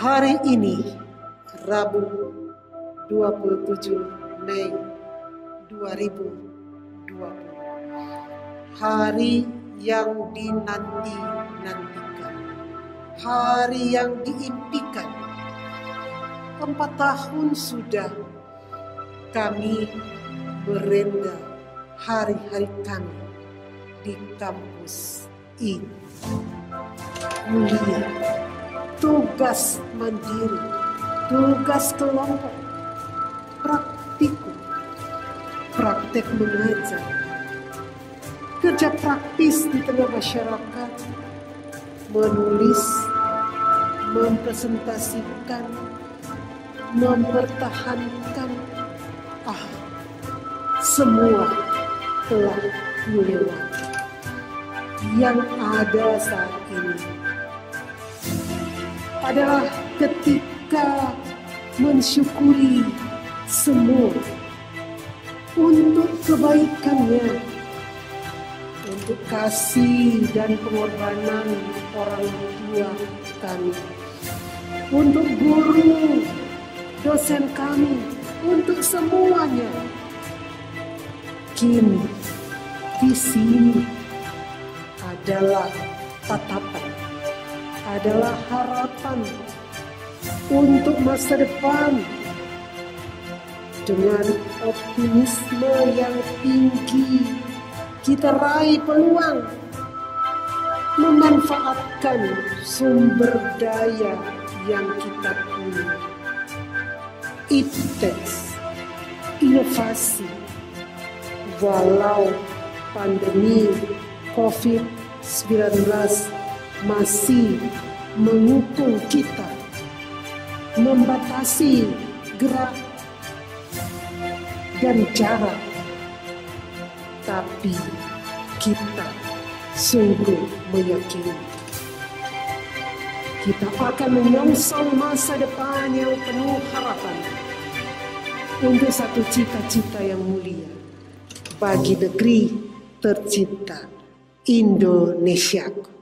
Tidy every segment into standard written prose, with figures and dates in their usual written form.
Hari ini, Rabu 27 Mei 2020, hari yang dinanti-nantikan, hari yang diimpikan. 4 tahun sudah kami berenda hari-hari kami di kampus ini. Kuliah, tugas mandiri, tugas kelompok, praktikum, praktek mengajar, kerja praktis di tengah masyarakat, menulis, mempresentasikan, mempertahankan, semua telah melewati. Yang ada saat ini adalah ketika mensyukuri semua untuk kebaikannya, untuk kasih dan pengorbanan orang tua kami, untuk guru, dosen kami, untuk semuanya. Kini di sini adalah tatapan, adalah harapan untuk masa depan. Dengan optimisme yang tinggi, kita raih peluang memanfaatkan sumber daya yang kita punya. It takes inovasi. Walau pandemi COVID-19 masih menghukum kita, membatasi gerak dan jarak, tapi kita sungguh meyakini kita akan menyongsong masa depan yang penuh harapan untuk satu cita-cita yang mulia bagi negeri tercinta Indonesiaku.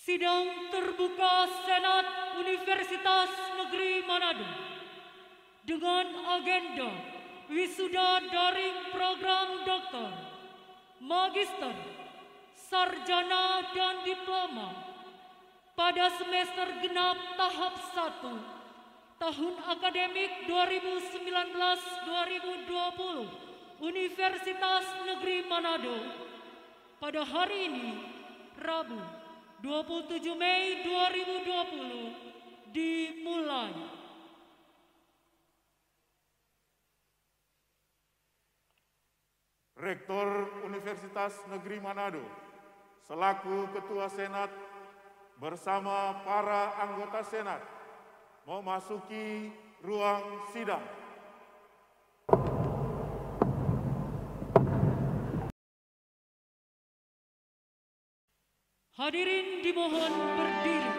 Sidang terbuka Senat Universitas Negeri Manado dengan agenda wisuda daring program doktor, magister, sarjana dan diploma pada semester genap tahap 1 tahun akademik 2019-2020 Universitas Negeri Manado pada hari ini, Rabu 27 Mei 2020 dimulai. Rektor Universitas Negeri Manado selaku Ketua Senat bersama para anggota Senat memasuki ruang sidang. Hadirin dimohon berdiri.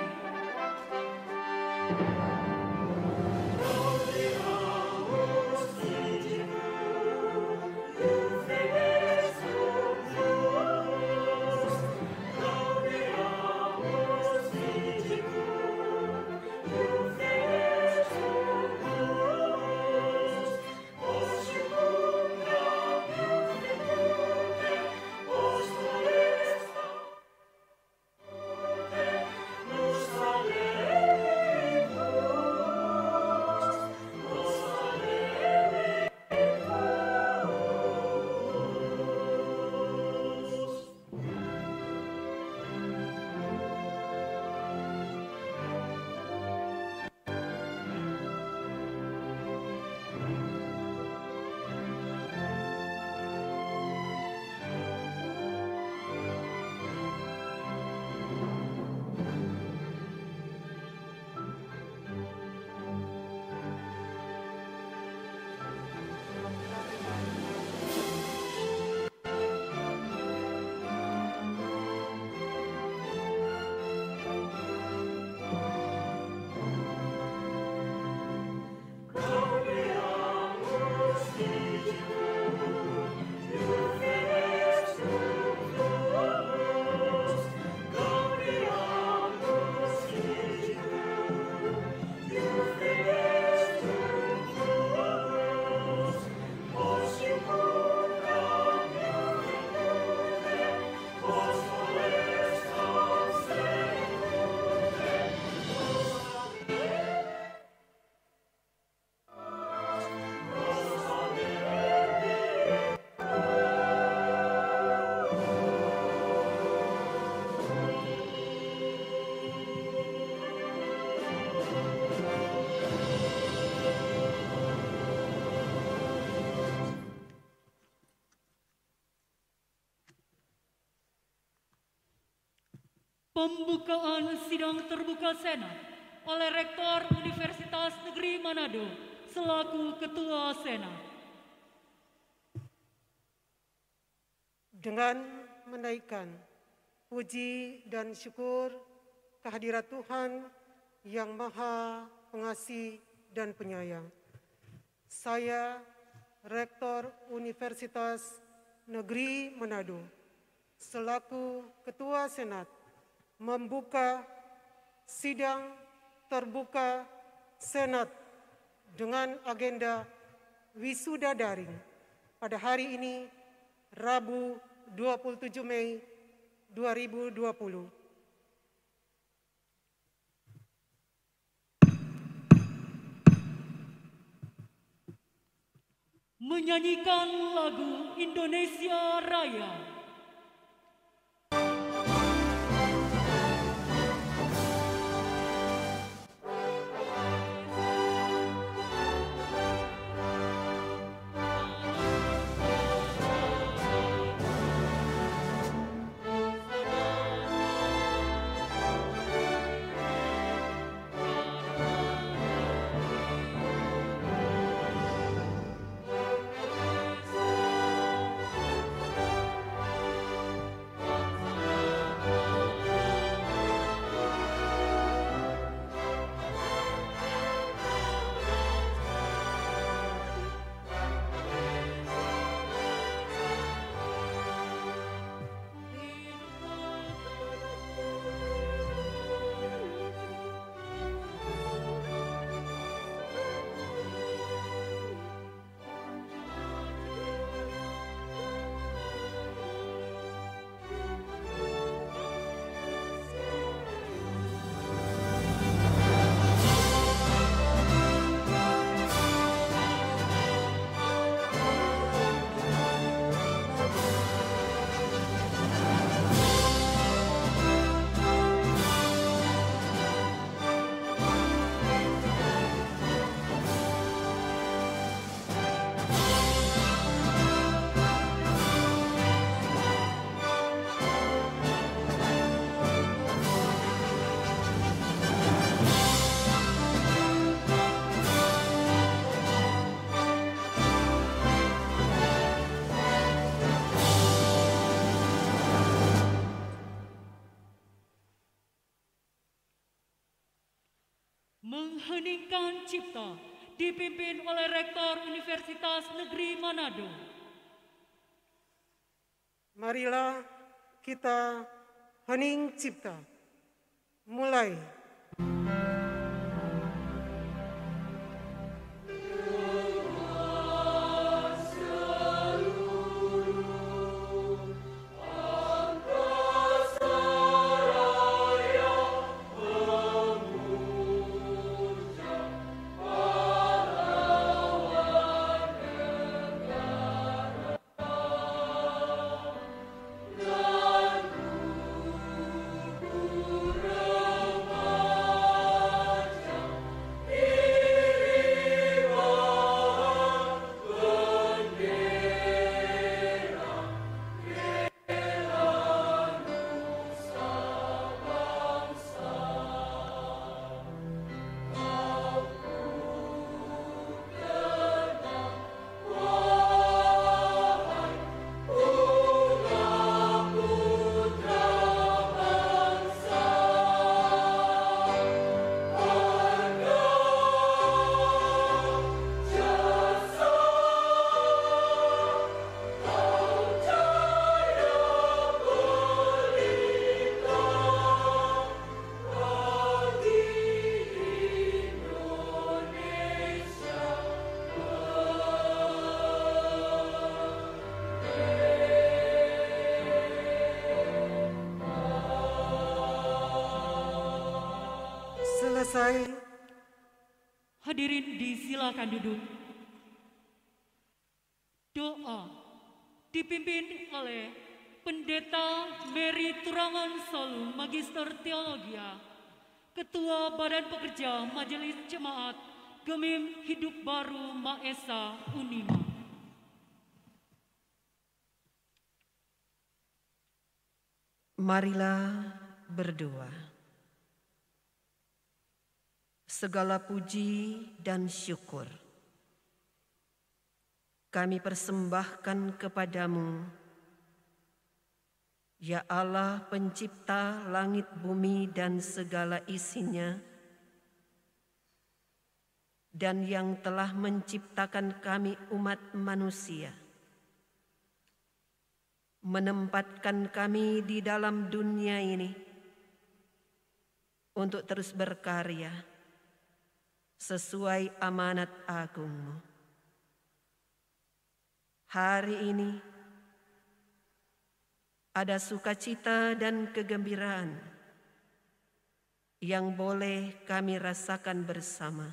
Pembukaan sidang terbuka Senat oleh Rektor Universitas Negeri Manado selaku Ketua Senat. Dengan menaikkan puji dan syukur kehadirat Tuhan yang Maha Pengasih dan Penyayang, saya, Rektor Universitas Negeri Manado, selaku Ketua Senat, membuka sidang terbuka Senat dengan agenda wisuda daring pada hari ini, Rabu 27 Mei 2020. Menyanyikan lagu Indonesia Raya. Mengheningkan Cipta dipimpin oleh Rektor Universitas Negeri Manado. Marilah kita hening cipta. Mulai. Selesai. Hadirin disilakan duduk. Doa dipimpin oleh Pendeta Mary Turangan Solu, Magister Teologia, Ketua Badan Pekerja Majelis Jemaat Gemim Hidup Baru Maesa Unima. Marilah berdoa. Segala puji dan syukur kami persembahkan kepadamu, ya Allah pencipta langit bumi dan segala isinya, dan yang telah menciptakan kami umat manusia, menempatkan kami di dalam dunia ini untuk terus berkarya sesuai amanat agung-Mu. Hari ini ada sukacita dan kegembiraan yang boleh kami rasakan bersama.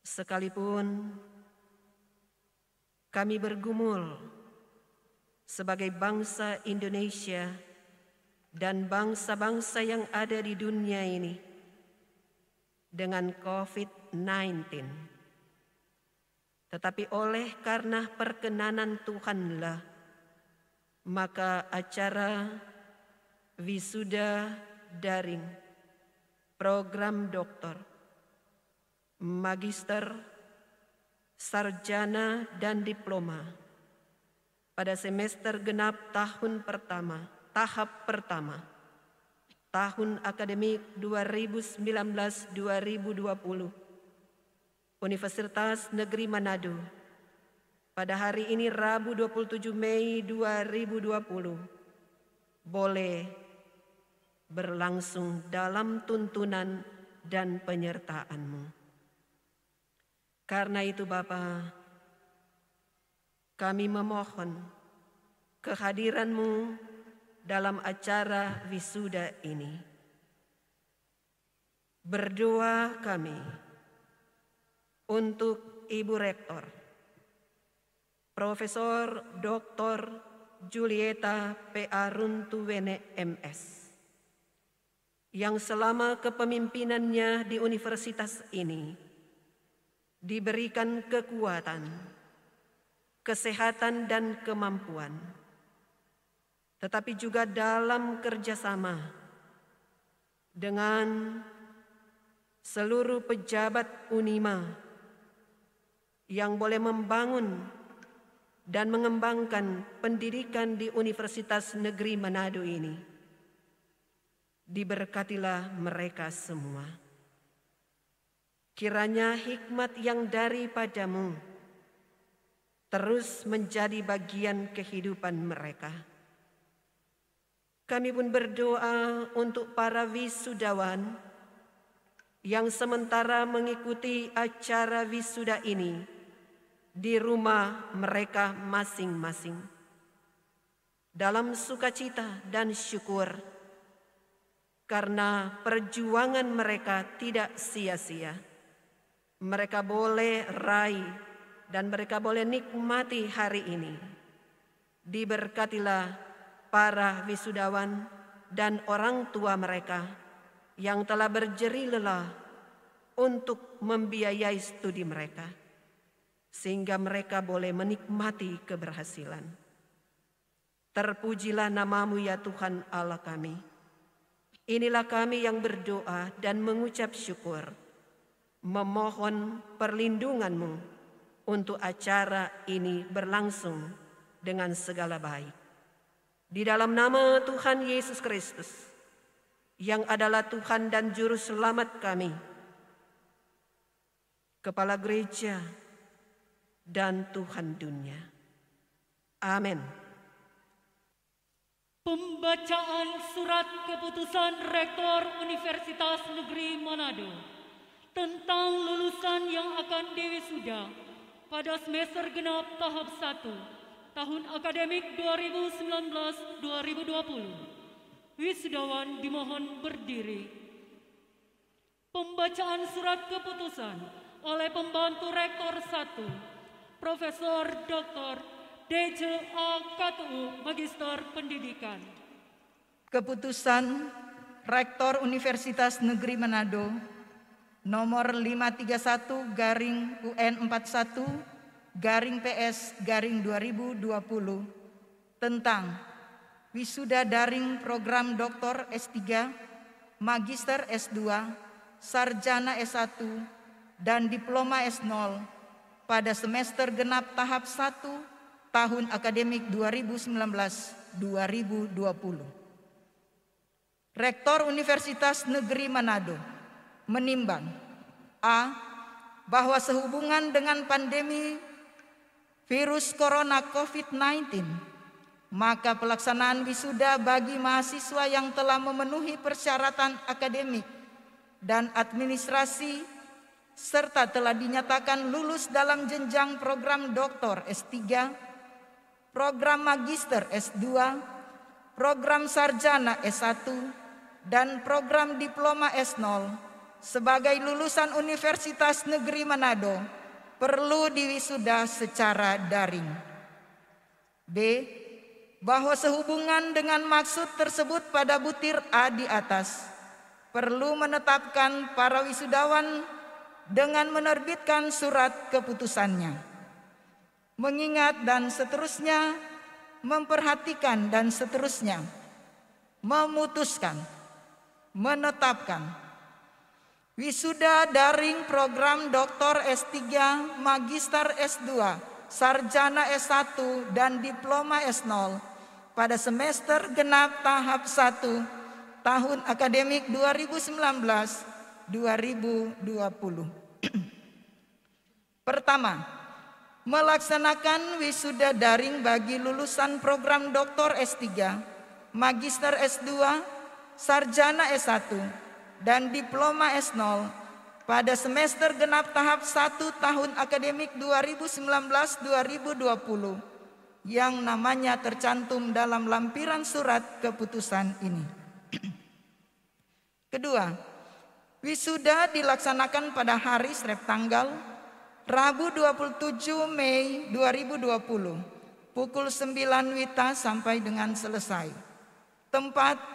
Sekalipun kami bergumul sebagai bangsa Indonesia dan bangsa-bangsa yang ada di dunia ini dengan COVID-19. Tetapi oleh karena perkenanan Tuhanlah, maka acara wisuda daring, program doktor, magister, sarjana, dan diploma pada semester genap tahun pertama, tahap pertama, tahun akademik 2019-2020, Universitas Negeri Manado, pada hari ini Rabu 27 Mei 2020, boleh berlangsung dalam tuntunan dan penyertaan-Mu. Karena itu Bapa, kami memohon kehadiran-Mu dalam acara wisuda ini. Berdoa kami untuk Ibu Rektor, Profesor Dr. Julieta P.A. Runtuwene MS, yang selama kepemimpinannya di universitas ini diberikan kekuatan, kesehatan dan kemampuan, tetapi juga dalam kerjasama dengan seluruh pejabat Unima yang boleh membangun dan mengembangkan pendidikan di Universitas Negeri Manado ini. Diberkatilah mereka semua. Kiranya hikmat yang daripada-Mu terus menjadi bagian kehidupan mereka. Kami pun berdoa untuk para wisudawan yang sementara mengikuti acara wisuda ini di rumah mereka masing-masing, dalam sukacita dan syukur, karena perjuangan mereka tidak sia-sia. Mereka boleh raih dan mereka boleh nikmati hari ini. Diberkatilah para wisudawan dan orang tua mereka yang telah berjerih lelah untuk membiayai studi mereka, sehingga mereka boleh menikmati keberhasilan. Terpujilah nama-Mu ya Tuhan Allah kami. Inilah kami yang berdoa dan mengucap syukur, memohon perlindungan-Mu untuk acara ini berlangsung dengan segala baik. Di dalam nama Tuhan Yesus Kristus, yang adalah Tuhan dan Juru Selamat kami, Kepala Gereja dan Tuhan dunia. Amin. Pembacaan surat keputusan Rektor Universitas Negeri Manado tentang lulusan yang akan diwisuda pada semester genap tahap 1 tahun akademik 2019-2020. Wisudawan dimohon berdiri. Pembacaan surat keputusan oleh Pembantu Rektor 1, Profesor Dr. D.J.A. KTU Magister Pendidikan. Keputusan Rektor Universitas Negeri Manado nomor 531/UN41/PS/2020 tentang wisuda daring program Doktor S3, Magister S2, Sarjana S1, dan Diploma S0 pada semester genap tahap 1 tahun akademik 2019-2020. Rektor Universitas Negeri Manado menimbang A. Bahwa sehubungan dengan pandemi virus corona COVID-19, maka pelaksanaan wisuda bagi mahasiswa yang telah memenuhi persyaratan akademik dan administrasi serta telah dinyatakan lulus dalam jenjang program Doktor S3, program Magister S2, program Sarjana S1, dan program Diploma S0 sebagai lulusan Universitas Negeri Manado perlu diwisuda secara daring. B. Bahwa sehubungan dengan maksud tersebut pada butir A di atas, perlu menetapkan para wisudawan dengan menerbitkan surat keputusannya, mengingat dan seterusnya, memperhatikan dan seterusnya, memutuskan, menetapkan wisuda daring program Doktor S3, Magister S2, Sarjana S1, dan Diploma S0 pada semester genap tahap 1 tahun akademik 2019-2020. Pertama, melaksanakan wisuda daring bagi lulusan program Doktor S3, Magister S2, Sarjana S1, dan Diploma S0 pada semester genap tahap 1 tahun akademik 2019-2020 yang namanya tercantum dalam lampiran surat keputusan ini. Kedua, wisuda dilaksanakan pada hari tanggal Rabu 27 Mei 2020 pukul 9 WITA sampai dengan selesai. Tempat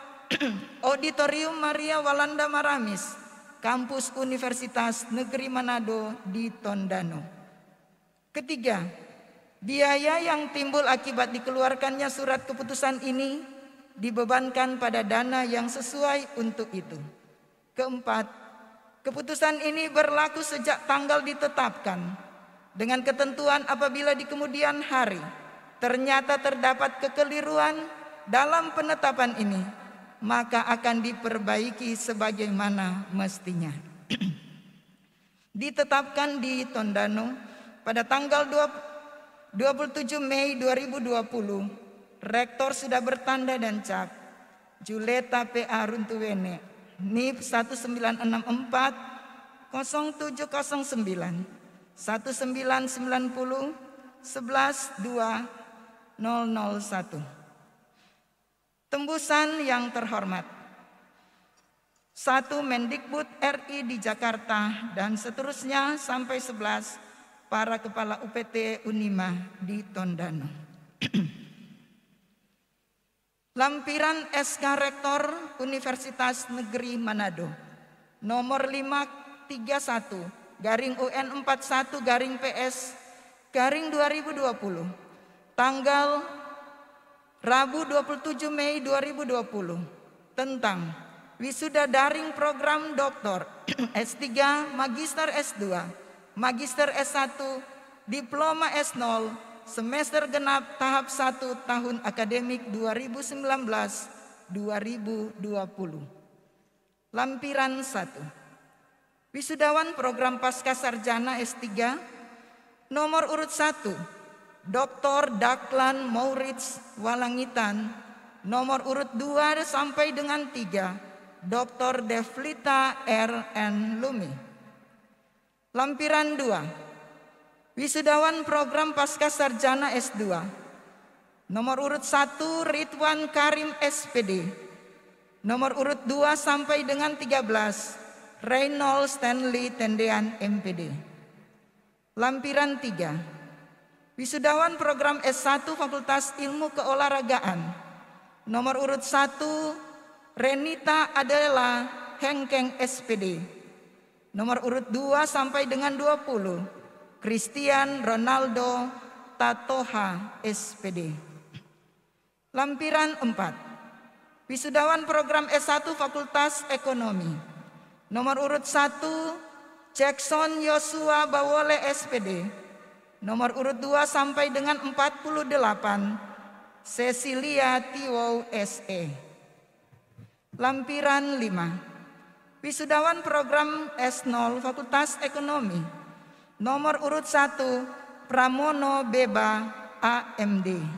Auditorium Maria Walanda Maramis, Kampus Universitas Negeri Manado di Tondano. Ketiga, biaya yang timbul akibat dikeluarkannya surat keputusan ini dibebankan pada dana yang sesuai untuk itu. Keempat, keputusan ini berlaku sejak tanggal ditetapkan dengan ketentuan apabila di kemudian hari ternyata terdapat kekeliruan dalam penetapan ini, maka akan diperbaiki sebagaimana mestinya. Ditetapkan di Tondano pada tanggal 27 Mei 2020, Rektor sudah bertanda dan cap Juleta P.A. Runtuwene, NIP 1964 0709 1990 11 2 001. Tembusan yang terhormat. 1. Mendikbud RI di Jakarta dan seterusnya sampai 11 para kepala UPT Unima di Tondano. Lampiran SK Rektor Universitas Negeri Manado nomor 531-UN41-PS-2020 tanggal Rabu 27 Mei 2020 tentang wisuda daring program Doktor S3, Magister S2, Magister S1, Diploma S0 semester genap tahap 1 tahun akademik 2019-2020. Lampiran 1. Wisudawan program Pasca Sarjana S3 nomor urut 1 Dr. Daklan Maurits Walangitan, nomor urut 2 sampai dengan 3 Dr. Devlita R.N. Lumi. Lampiran 2. Wisudawan program Pasca Sarjana S2 nomor urut 1 Ridwan Karim SPD, nomor urut 2 sampai dengan 13 Reynold Stanley Tendean MPD. Lampiran 3. Wisudawan program S1 Fakultas Ilmu Keolahragaan nomor urut 1 Renita Adela Hengkeng SPD, nomor urut 2 sampai dengan 20 Christian Ronaldo Tatoha SPD. Lampiran 4. Wisudawan program S1 Fakultas Ekonomi. Nomor urut 1 Jackson Yosua Bawole SPD. Nomor urut 2 sampai dengan 48 Cecilia Tiwow SE. Lampiran 5. Wisudawan program S0 Fakultas Ekonomi. Nomor urut 1 Pramono Beba AMD.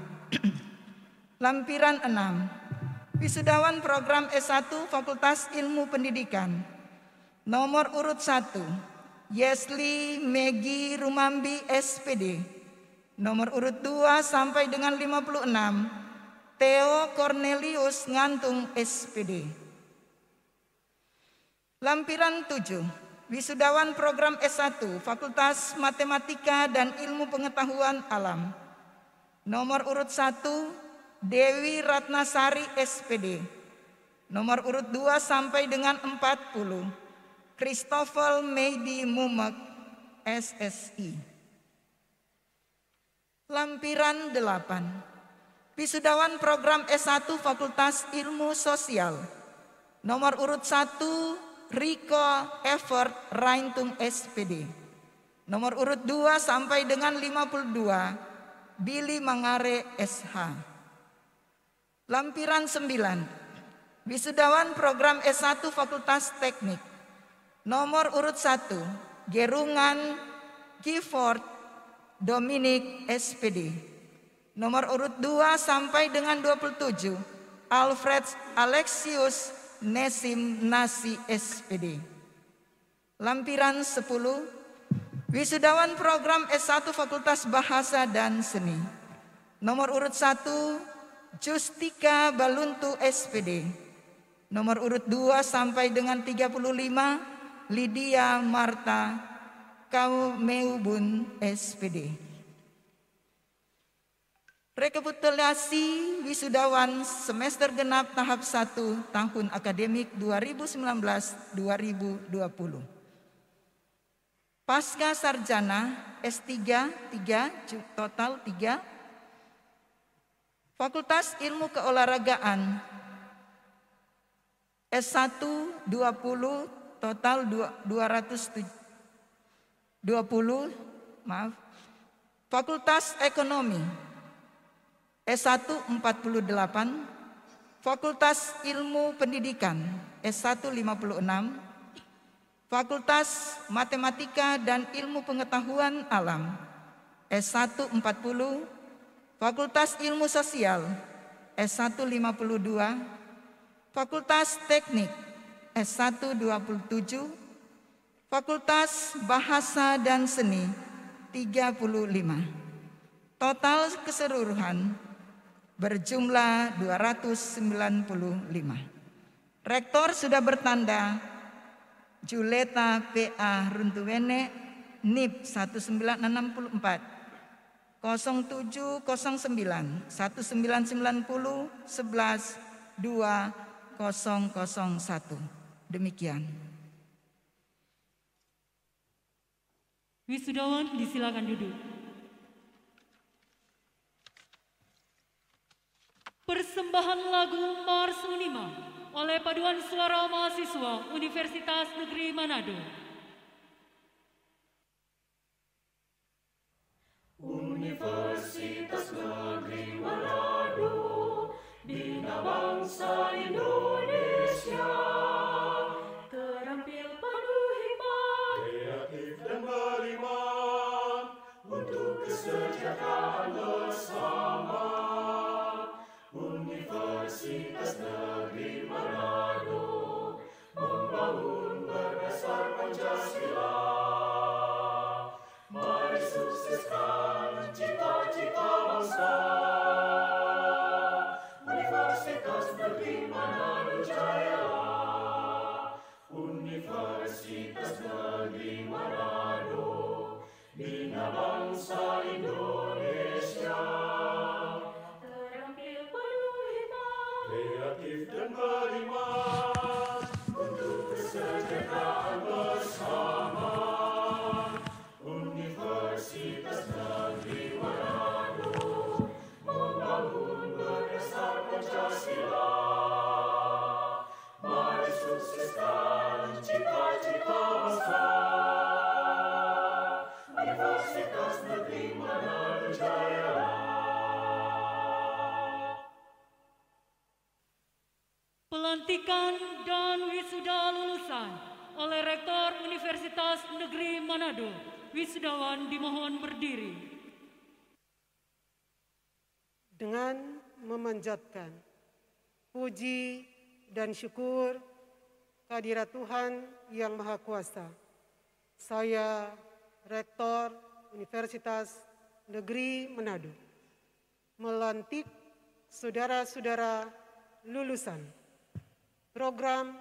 Lampiran 6. Wisudawan program S1 Fakultas Ilmu Pendidikan. Nomor urut 1 Yesli Megi Rumambi SPD. Nomor urut 2 sampai dengan 56 Theo Cornelius Ngantung SPD. Lampiran 7. Wisudawan program S1 Fakultas Matematika dan Ilmu Pengetahuan Alam. Nomor urut 1 Dewi Ratnasari SPD. Nomor urut 2 sampai dengan 40 Christopher Meidi Mumek SSI. Lampiran 8. Wisudawan program S1 Fakultas Ilmu Sosial. Nomor urut 1 Riko Evert Raintung SPD. Nomor urut 2 sampai dengan 52 Billy Mangare SH. Lampiran 9. Wisudawan program S1 Fakultas Teknik. Nomor urut 1 Gerungan Gifford Dominic SPD. Nomor urut 2 sampai dengan 27 Alfred Alexius Nesim Nasi SPD. Lampiran 10. Wisudawan program S1 Fakultas Bahasa dan Seni. Nomor urut 1 Justika Baluntu SPD. Nomor urut 2 sampai dengan 35 Lydia Marta Kaumeubun SPD. Rekapitulasi wisudawan semester genap tahap 1 tahun akademik 2019-2020. Pasca sarjana S3 3 total 3. Fakultas Ilmu Keolahragaan S1 20 total 220. Fakultas Ekonomi S1 48. Fakultas Ilmu Pendidikan S1 56. Fakultas Matematika dan Ilmu Pengetahuan Alam S1 40. Fakultas Ilmu Sosial S1 52, Fakultas Teknik S1 27, Fakultas Bahasa dan Seni 35. Total keseluruhan berjumlah 295. Rektor sudah bertanda Juleta PA Runtuwene NIP 1964 0709 1990 11 2001. Demikian. Wisudawan disilakan duduk. Persembahan lagu Mars Unima oleh Paduan Suara Mahasiswa Universitas Negeri Manado. Universitas Negeri Manado, Bina Bangsa Indonesia, terampil penuh hikmat, kreatif dan beriman, untuk kesejahteraan bersama. Universitas Negeri Manado membangun berdasar pancasila. pelantikan dan wisuda lulusan oleh Rektor Universitas Negeri Manado. Wisudawan dimohon berdiri. Dengan memanjatkan puji dan syukur kehadirat Tuhan Yang Maha Kuasa, saya Rektor Universitas Negeri Manado melantik saudara-saudara lulusan program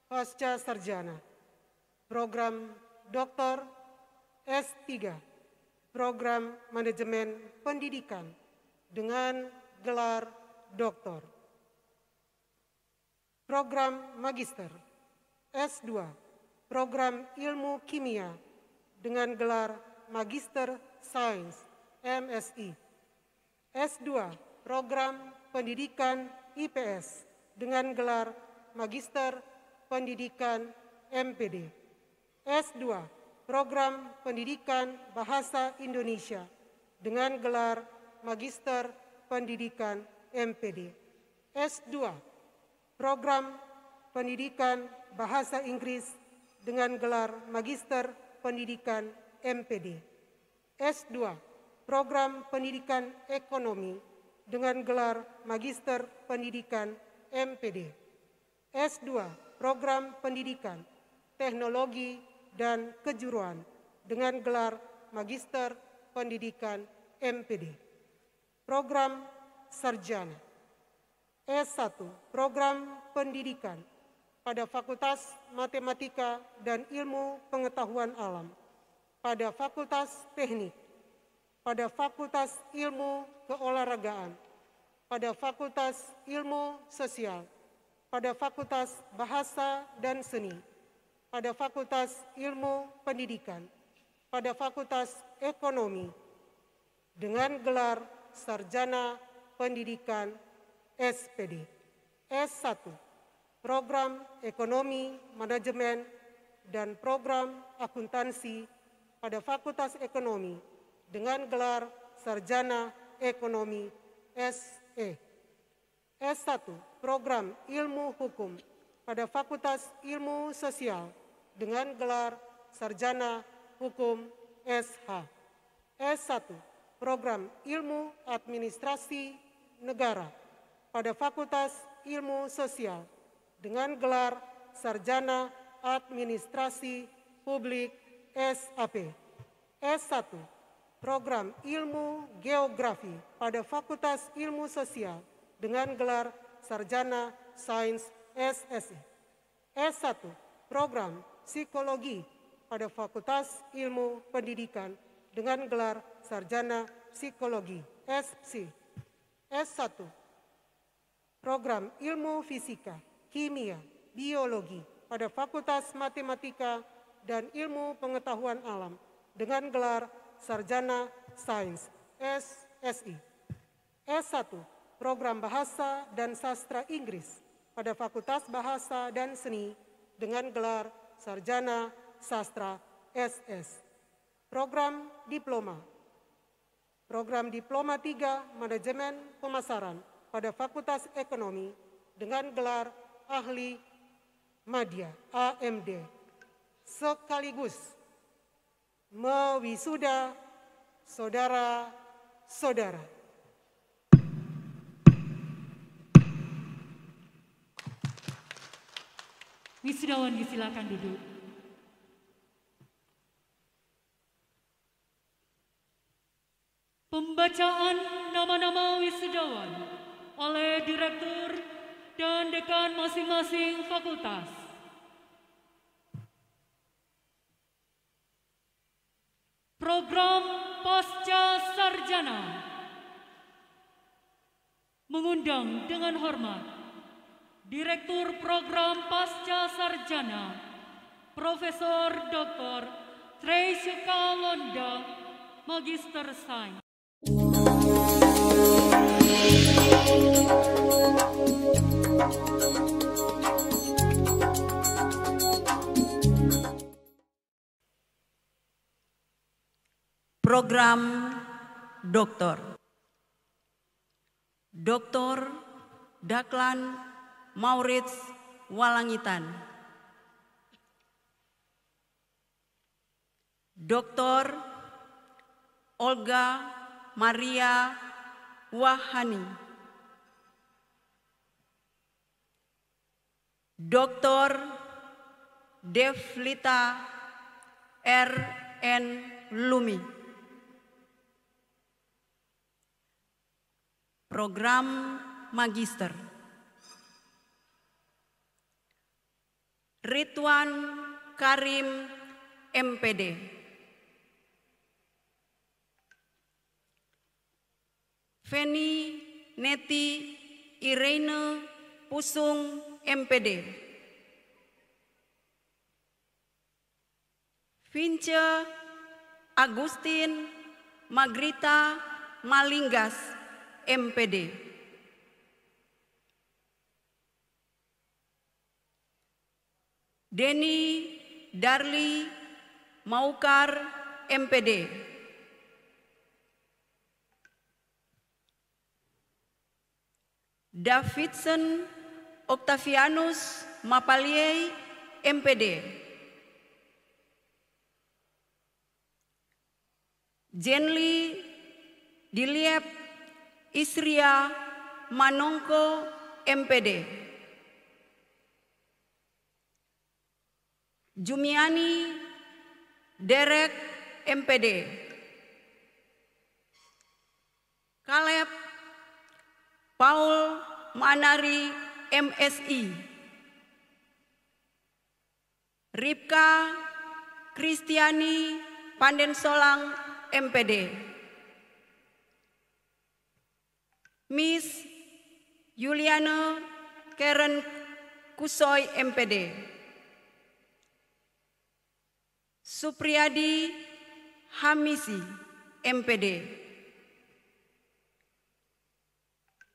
Pasca Sarjana, program Doktor S3, program Manajemen Pendidikan dengan gelar Doktor, program Magister S2, program Ilmu Kimia dengan gelar Magister Sains MSI, S2, program Pendidikan IPS dengan gelar Magister Pendidikan MPD, S2, program Pendidikan Bahasa Indonesia dengan gelar Magister Pendidikan MPD, S2, program Pendidikan Bahasa Inggris dengan gelar Magister Pendidikan MPD, S2, program Pendidikan Ekonomi dengan gelar Magister Pendidikan MPD, S2, program Pendidikan Teknologi dan Kejuruan dengan gelar Magister Pendidikan MPD, program Sarjana, S1, program Pendidikan pada Fakultas Matematika dan Ilmu Pengetahuan Alam, pada Fakultas Teknik, pada Fakultas Ilmu Keolahragaan, pada Fakultas Ilmu Sosial, pada Fakultas Bahasa dan Seni, pada Fakultas Ilmu Pendidikan, pada Fakultas Ekonomi, dengan gelar Sarjana Pendidikan SPD, S1, program Ekonomi, Manajemen, dan program Akuntansi pada Fakultas Ekonomi dengan gelar Sarjana Ekonomi SE, S1, program Ilmu Hukum pada Fakultas Ilmu Sosial dengan gelar Sarjana Hukum SH, S1, program Ilmu Administrasi Negara pada Fakultas Ilmu Sosial dengan gelar Sarjana Administrasi Publik SAP, S1, program Ilmu Geografi pada Fakultas Ilmu Sosial dengan gelar Sarjana Sains SSI, S1, program Psikologi pada Fakultas Ilmu Pendidikan dengan gelar Sarjana Psikologi SPSI, S1, program Ilmu Fisika, Kimia, Biologi pada Fakultas Matematika dan Ilmu Pengetahuan Alam dengan gelar Sarjana Sains SSI, S1, program Bahasa dan Sastra Inggris pada Fakultas Bahasa dan Seni dengan gelar Sarjana Sastra SS, program Diploma 3 Manajemen Pemasaran pada Fakultas Ekonomi dengan gelar Ahli Madya AMD, sekaligus mewisuda saudara-saudara. Wisudawan disilakan duduk. Pembacaan nama-nama wisudawan oleh Direktur dan Dekan masing-masing fakultas. Program Pasca Sarjana mengundang dengan hormat Direktur Program Pasca Sarjana Profesor Dr. Treisuka Londa, Magister Sains. Program Doktor Dr. Daklan Maurits Walangitan, Dr. Olga Maria Wahani, Dr. Devlita R.N. Lumi. Program Magister Ridwan Karim MPD, Feni Neti Irene Pusung MPD, Vince Agustin Magrita Malinggas MPD, Denny Darli Maukar MPD, Davidson Octavianus Mapaliei MPD, Jenly Diliep Isria Manongko MPD, Jumiani Derek MPD, Caleb Paul Manari MSI, Ripka Kristiani Pandensolang MPD, Miss Yuliana Karen Kusoy MPD, Supriyadi Hamisi MPD,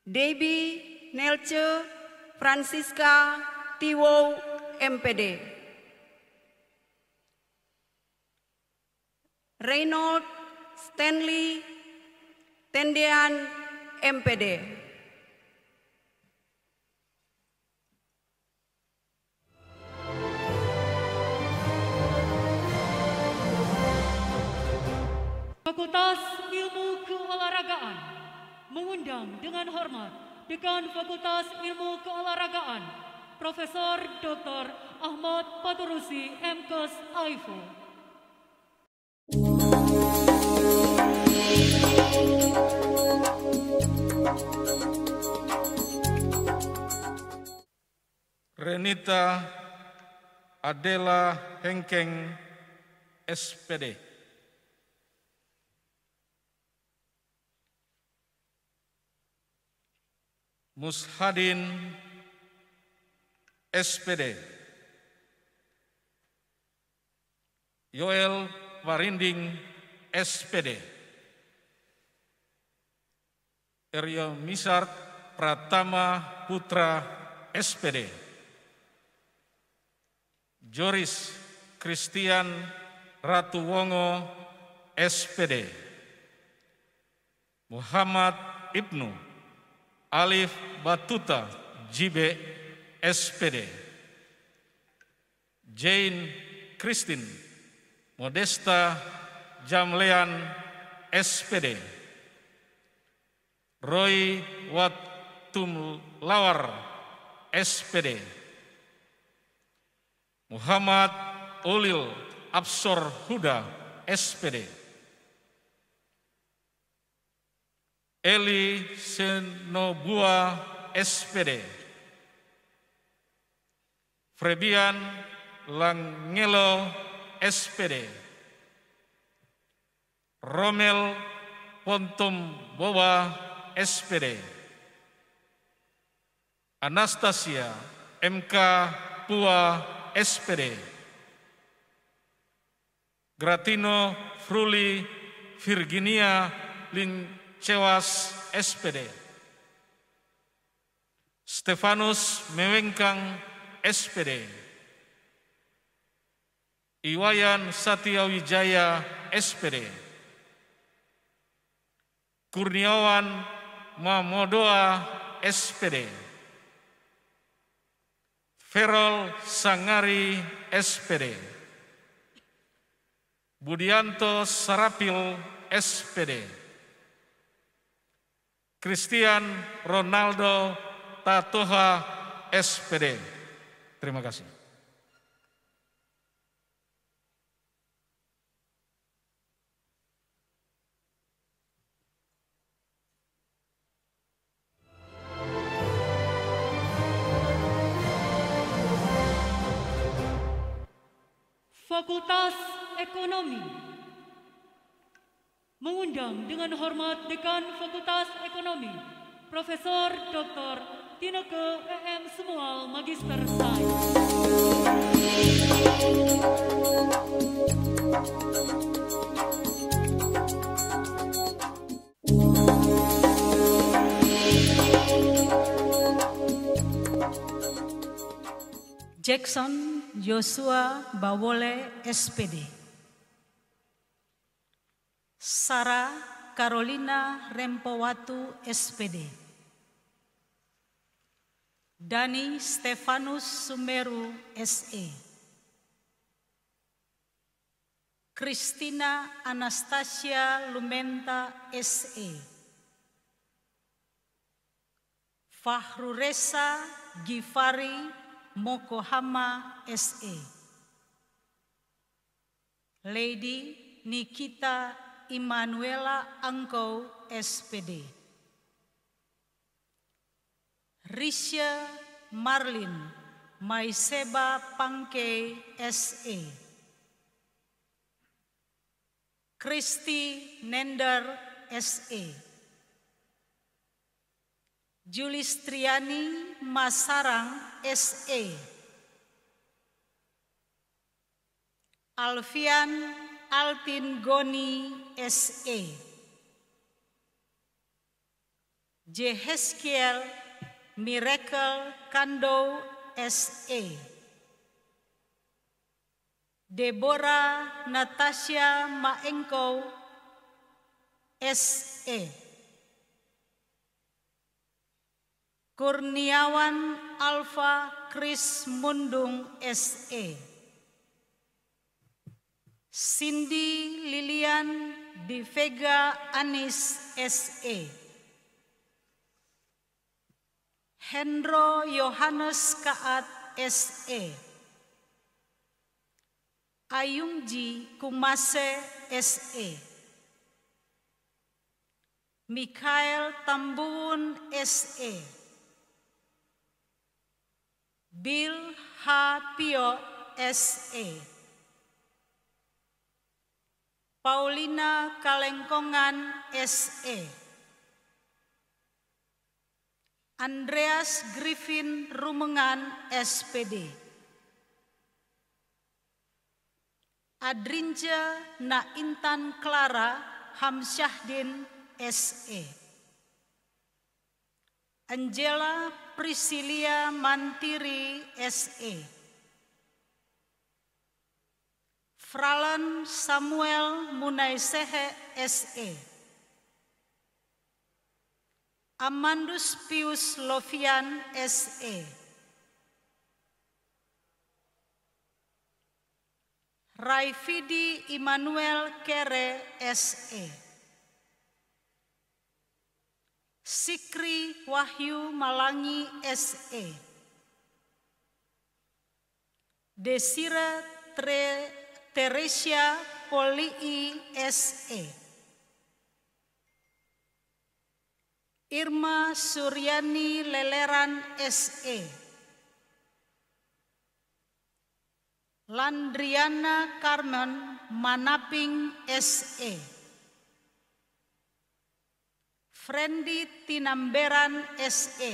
Debbie Nelce Francisca Tiwo MPD, Reynold Stanley Tendean MPD. Fakultas Ilmu Keolahragaan mengundang dengan hormat Dekan Fakultas Ilmu Keolahragaan Profesor Dr. Ahmad Paturusi MKes AIFO. Renita Adela Hengkeng SPD, Mushadin SPD, Yoel Warinding SPD, Eryo Misart Pratama Putra SPD, Joris Christian Ratu Wongo SPD, Muhammad Ibnu Alif Batuta JB SPD, Jane Christine Modesta Jamlean SPD, Roy Watumlawar SPD, Muhammad Ulil Absor Huda SPD, Eli Senobua SPD, Frebian Langelo SPD, Romel Pontum Boba SPD, Anastasia MK Pua SPD, Gratino Fruli Virginia Lincewas SPD, Stefanus Mewengkang SPD, Iwayan Satya Wijaya SPD, Kurniawan Mamodoa SPD, Ferol Sangari SPD, Budianto Sarapil SPD, Christian Ronaldo Tatoha SPD. Terima kasih. Fakultas Ekonomi mengundang dengan hormat Dekan Fakultas Ekonomi, Profesor Dr. Tineke EM Semual Magister Sains. Jackson Joshua Bawole SPD, Sarah Carolina Rempowatu SPD, Dani Stefanus Sumeru SE, Christina Anastasia Lumenta SE, Fahruresa Gifari Mokohama SE, Lady Nikita Immanuela Angkou SPD, Risha Marlin Maiseba Pangke SE, Kristi Nender SE, Julistriani Masarang SE, Alfian Altin Goni SE, Jeheskiel Miracle Kando SE, Deborah Natasha Maengkou SE, Kurniawan Alfa Kris Mundung SE, Cindy Lilian Di Vega Anis SE, Hendro Yohanes Kaat SE, Ayungji Kumase SE, Mikael Tambuun SE, Bill H. Pio SE, Paulina Kalengkongan SE, Andreas Griffin Rumengan SPD, Adrinja Naintan Clara Hamsyahdin SE, Angela Priscilia Mantiri SE, Fralen Samuel Munaisehe SE, Amandus Pius Lovian SE, Raifidi Immanuel Kere SE, Sikri Wahyu Malangi SE, Desire Teresia Polii SE, Irma Suryani Leleran SE, Landriana Carmen Manaping SE, Frendi Tinamberan SE,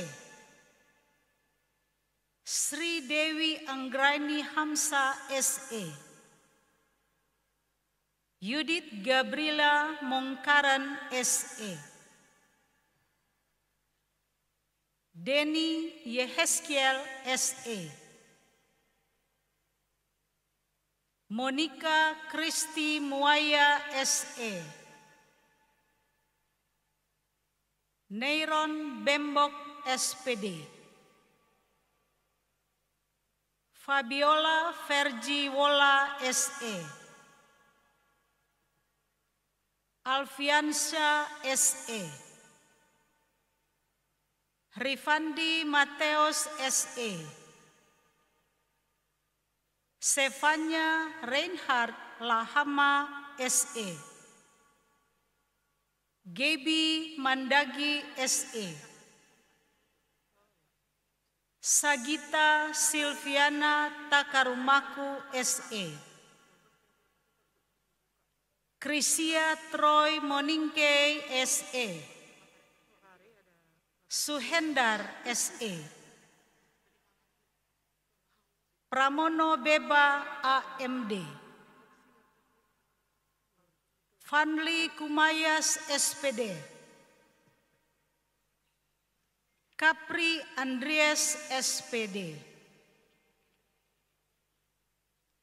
Sri Dewi Anggraini Hamsa SE, Yudit Gabriela Mongkaran SE, Denny Yeheskiel SE, Monica Kristi Muaya SE, Neiron Bembok SPD, Fabiola Vergiwola SE, Alfiansyah SE, Rifandi Mateus SE, Stefania Reinhard Lahama SE, Gaby Mandagi SE, Sagita Silviana Takarumaku SE, Krisia Troy Moningke SE, Suhendar SE, Pramono Beba AMD, Fanli Kumayas SPD, Capri Andreas SPD,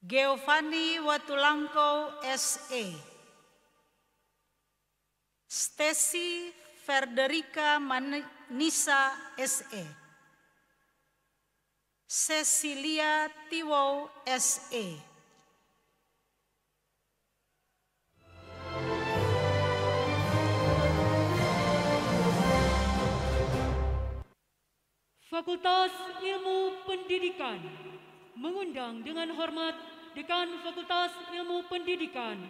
Giovanni Watulangko SE, Stacy Ferderica Manisa SE, Cecilia Tiwo SE, Fakultas Ilmu Pendidikan mengundang dengan hormat Dekan Fakultas Ilmu Pendidikan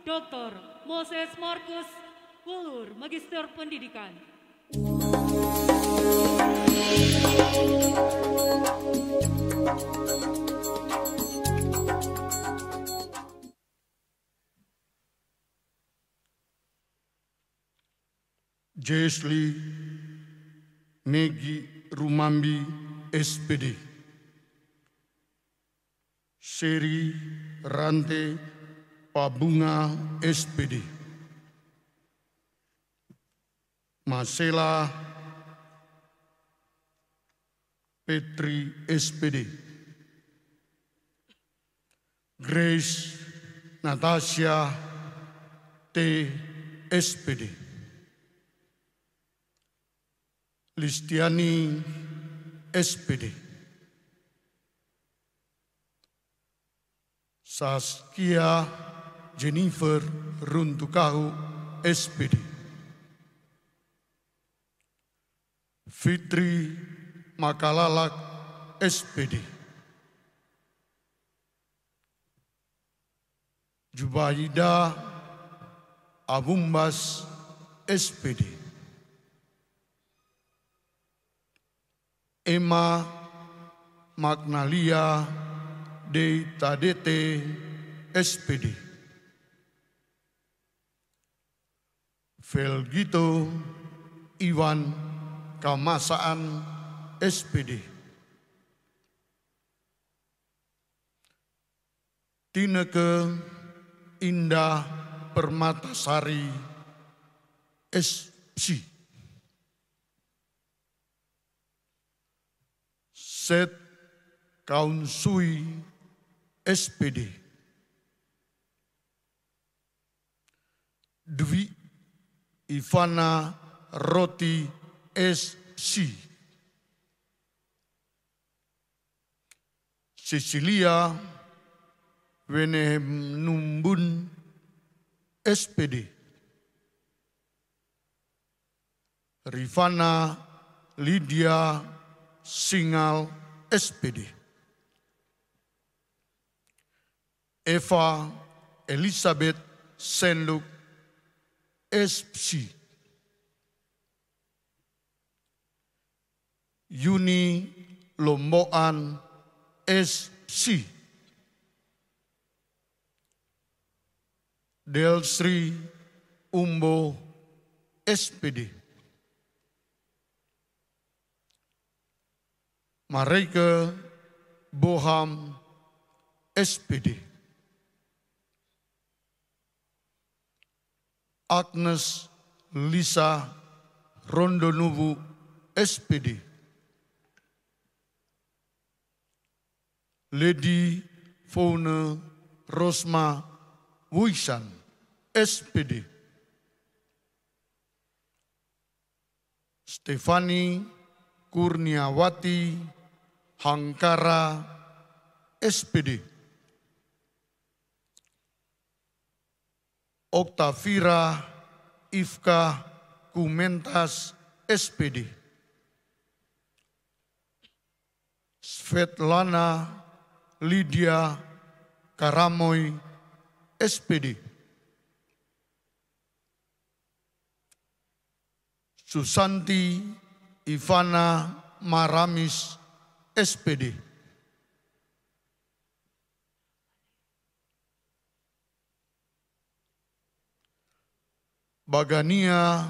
Dr. Moses Markus Wulur, Magister Pendidikan. Jesli Negi Rumambi SPD, Seri Rante Pabunga SPD, Masela Petri SPD, Grace Natasha T SPD, Listiani SPD, Saskia Jennifer Runtukahu SPD, Fitri Makalalak SPD, Jubaida Abumbas SPD, Emma Magnalia De Tadete SPD, Velgito Iwan Kamasaan SPD, Tineke Indah Permatasari SC, Set Kaunsui SPD, Dwi Ivana Roti SC, Cecilia Wenehem Numbun SPD, Rifana Lydia Singal SPD, Eva Elizabeth Senluk SC, Yuni Lomboan SC, Delsri Umbo SPD, Mareike Boham SPD, Agnes Lisa Rondonubu SPD, Lady Fauna Rosma Wisan SPD, Stefani Kurniawati Hangkara SPD. Oktavira Ifka Kumentas SPD. Svetlana Lydia Karamoy SPD. Susanti Ivana Maramis SPD. Bagania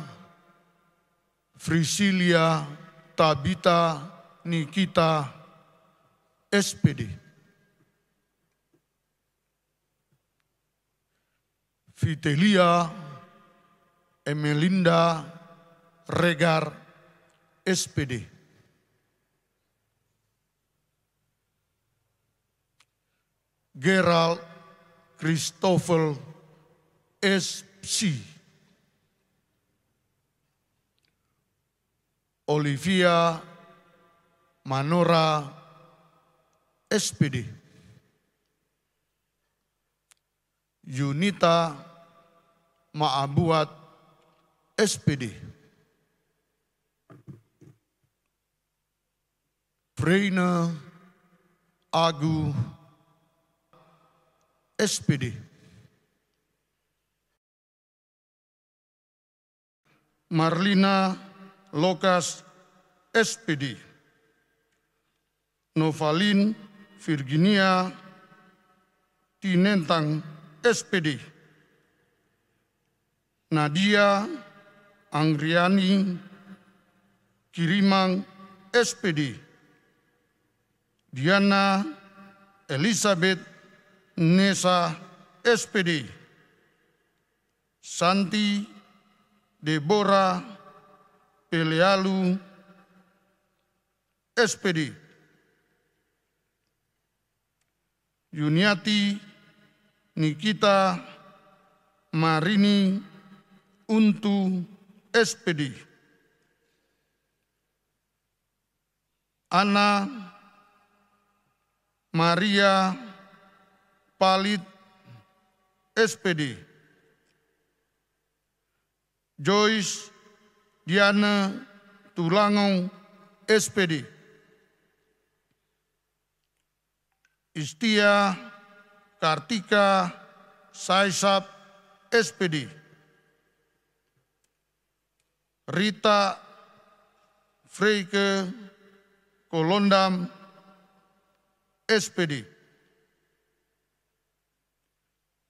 Frisilia Tabita Nikita SPD. Vitelia Emelinda Regar SPD. Gerald Christoffel SC. Olivia Manora SPD. Yunita Maabuat SPD. Freina Agu SPD. Marlina Lokas SPD. Novalin Virginia Tinentang SPD. Nadia Anggriani Kirimang SPD. Diana Elizabeth Nesa SPD. Santi Deborah Pelealu SPD. Yuniati Nikita Marini Untu SPD. Ana Maria Palit SPD. Joyce Diana Tulangong SPD. Istia Kartika Saisap SPD. Rita Freike Kolondam SPD.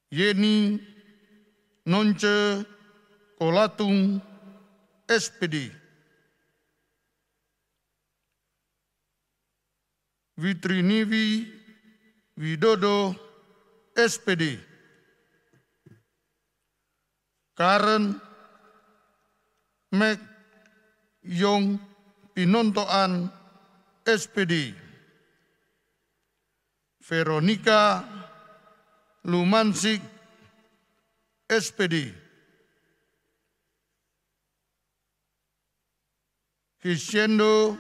Yeni Nonce Kolatung SPD. Witriniwi Widodo SPD. Karen Mek Yong Pinontoan SPD. Veronica Lumansik SPD. Hishendo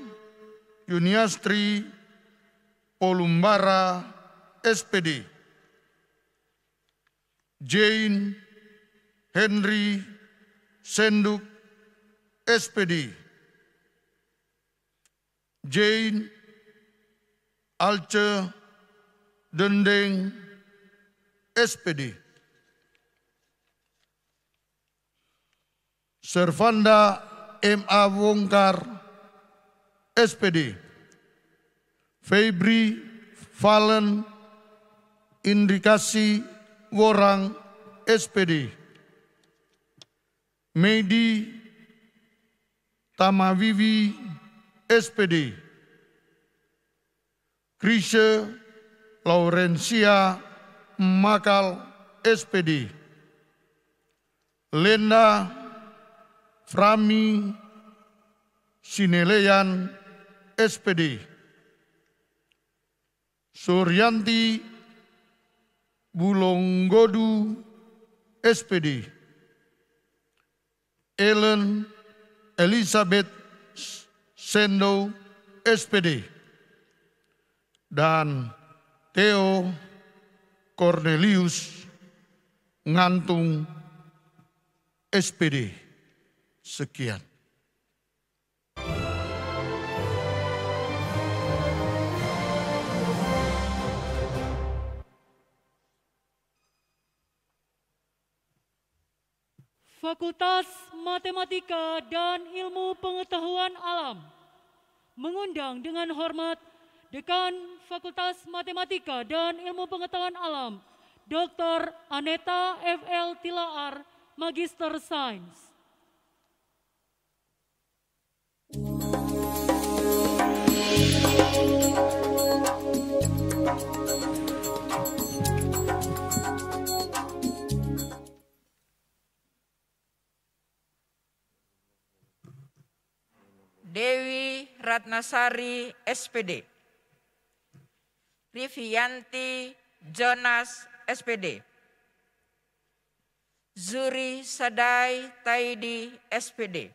Yuniastri Polumbara SPD. Jane Henry Senduk SPD. Jane Alce Dendeng SPD. Servanda M.A. Wongkar SPD. Febri Valen Indikasi Worang SPD. Medi Tamawiwi SPD. Krisha Laurencia Makal SPD. Lenda Frami Sineleyan SPD. Suryanti Bulonggodu SPD. Ellen Elizabeth Sendo SPD. Dan Theo Cornelius Ngantung SPD. Sekian. Fakultas Matematika dan Ilmu Pengetahuan Alam mengundang dengan hormat Dekan Fakultas Matematika dan Ilmu Pengetahuan Alam, Dr. Aneta F.L. Tilaar, Magister Sains. Dewi Ratnasari SPD, Rivianti Jonas SPD, Zuri Sadai Taidi SPD,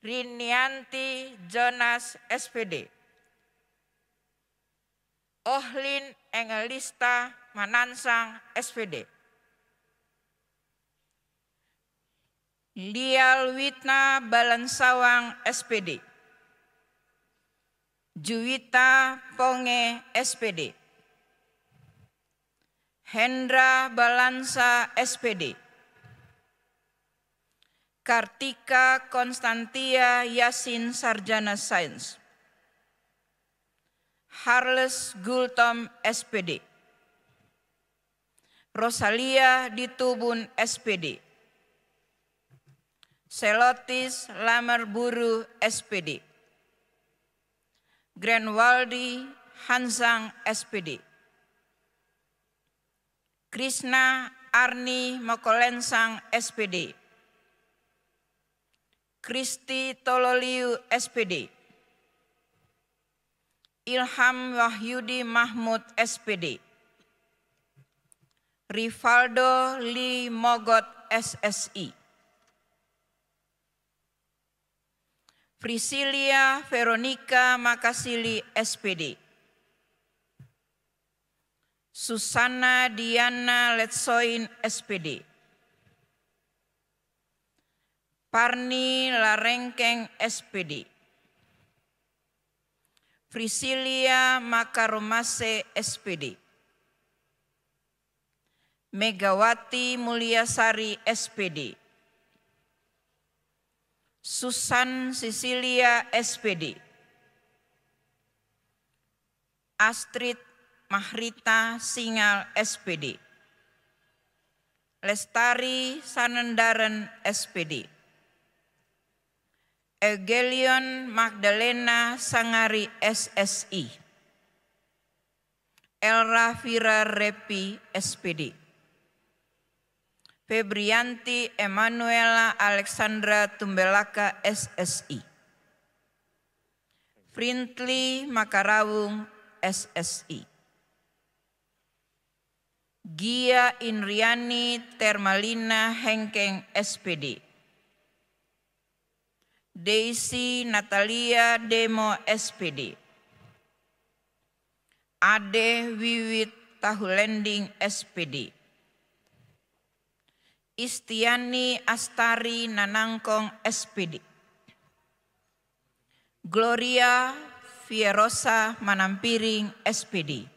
Rinianti Jonas SPD, Ohlin Engelista Manansang SPD, Lial Witna Balansawang SPD, Juwita Ponge SPD, Hendra Balansa SPD, Kartika Konstantia Yasin Sarjana Sains, Harles Gultom SPD, Rosalia Ditubun SPD, Selotis Lamerburu SPD, Grenwaldi Hansang SPD, Krishna Arni Mokolensang SPD, Kristi Tololiu SPD, Ilham Wahyudi Mahmud SPD, Rivaldo Lee Mogot SSI, Priscilia Veronica Makasili SPD, Susana Diana Letsoin SPD, Parni Larengkeng SPD, Priscilia Makaromase SPD, Megawati Mulyasari SPD, Susan Cecilia SPD, Astrid Mahrita Singal SPD, Lestari Sanendaren SPD, Egelion Magdalena Sangari SSI, Elra Vira Repi SPD, Febrianti Emanuela Alexandra Tumbelaka SSI, Frintli Makarawung SSI, Gia Inriani Termalina Hengkeng SPD, Daisy Natalia Demo SPD, Ade Wiwit Tahulending SPD, Istiani Astari Nanangkong SPD, Gloria Fierosa Manampiring SPD,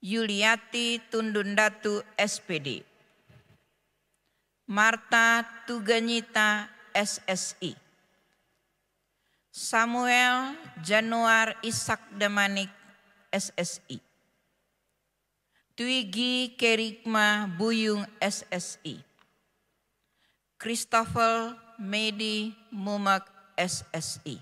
Yuliati Tundundatu SPD, Marta Tuganyita SSI, Samuel Januar Ishak Damanik SSI, Twigi Kerikma Buyung SSI, Christopher Medi Mumak SSI.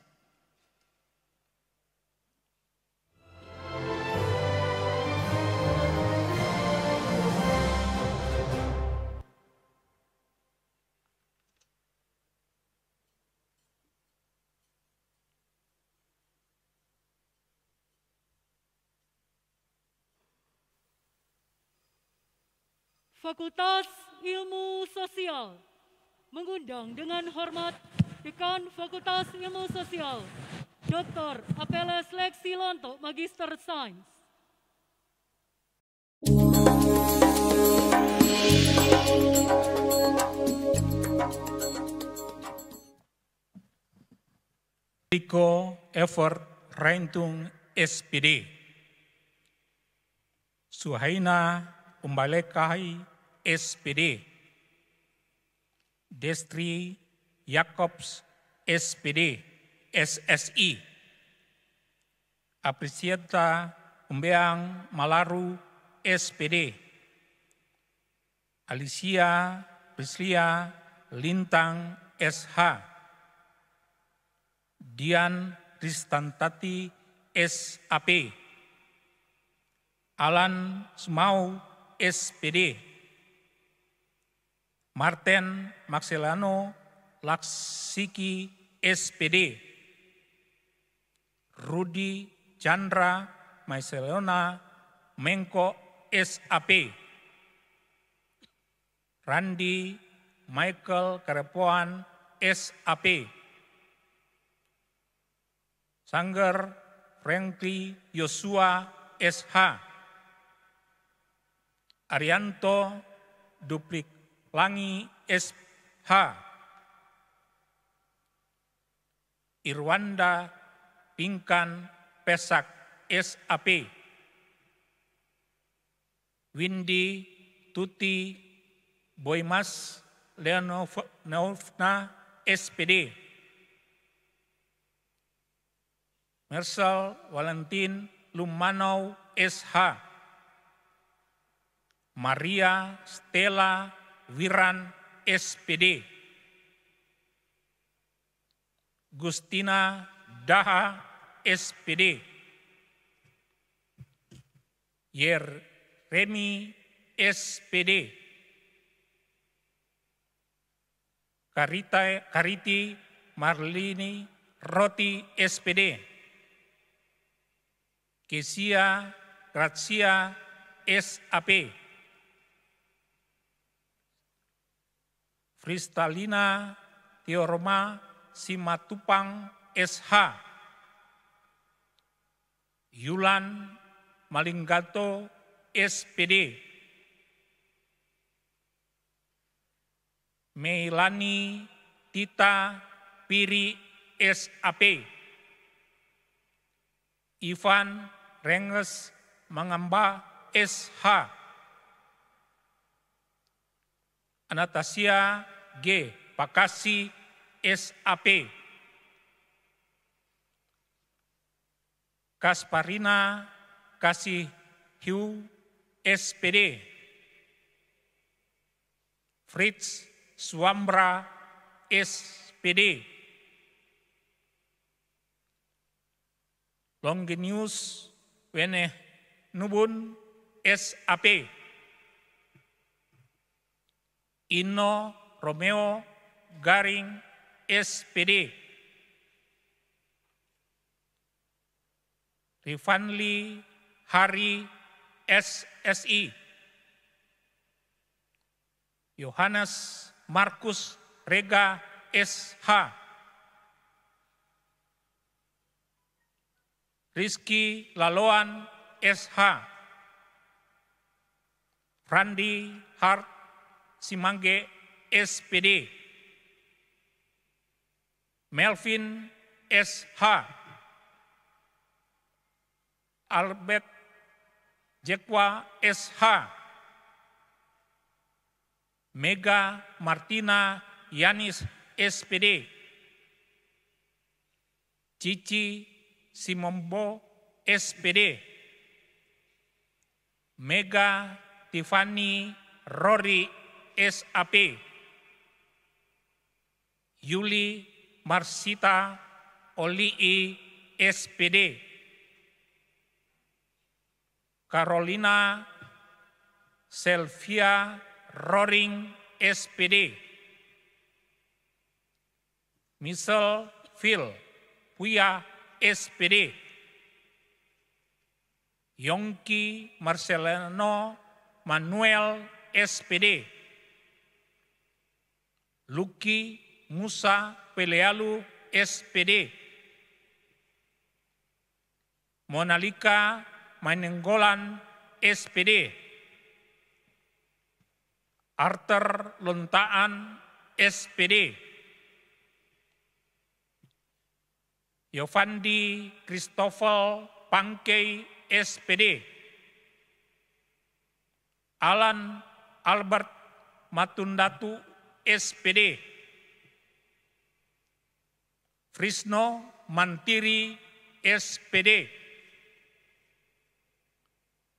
Fakultas Ilmu Sosial mengundang dengan hormat Dekan Fakultas Ilmu Sosial, Dr. Apeles Lexi Lonto, Magister Sains. Rico Evert Reintung SPD. Suhaina Umbalekai SPD. Destri Jacobs SPD SSI. Apresiata Umbeang Malaru SPD. Alicia Prislia Lintang SH. Dian Ristantati SAP. Alan Sumau SPD. Martin Maxilano Laksiki SPD. Rudi Chandra Maiselona Mengko SAP. Randi Michael Karepoan SAP. Sangger Franky Yosua SH. Arianto Duplik Langi SH. Irwanda Pingkan Pesak SAP. Windy Tuti Boymas Leonovna SPD. Marcel Valentin Lumanau SH. Maria Stella Wiran SPD. Gustina Daha SPD. Remi SPD. Kariti Marlini Roti SPD. Kesia Grazia SAP. Kristalina Teorma Simatupang SH. Yulan Malinggato SPD. Meilani Tita Piri SAP. Ivan Renges Mangamba SH. Anastasia G. Pakasi SAP. Kasparina Kasih Hiu SPD. Fritz Swambra SPD. Longinius Wene Nubun SAP. Ino Romeo Garing SPD. Rifanli Hari SSI. Yohanes Markus Rega SH. Rizky Laloan SH. Randi Hart Simangge SPD. Melvin SH. Albert Jekwa SH. Mega Martina Yanis SPD. Cici Simombo SPD. Mega Tiffany Rory SAP. Yuli Marsita Olii SPD. Carolina Selvia Roring SPD. Michelle Phil Puya SPD. Yongki Marcelino Manuel SPD. Lucky Musa Pelealu SPD. Monalika Manenggolan, SPD. Arthur Luntaan, SPD. Yovandi Christopher Pangkei, SPD. Alan Albert Matundatu, SPD. Frisno Mantiri, SPD.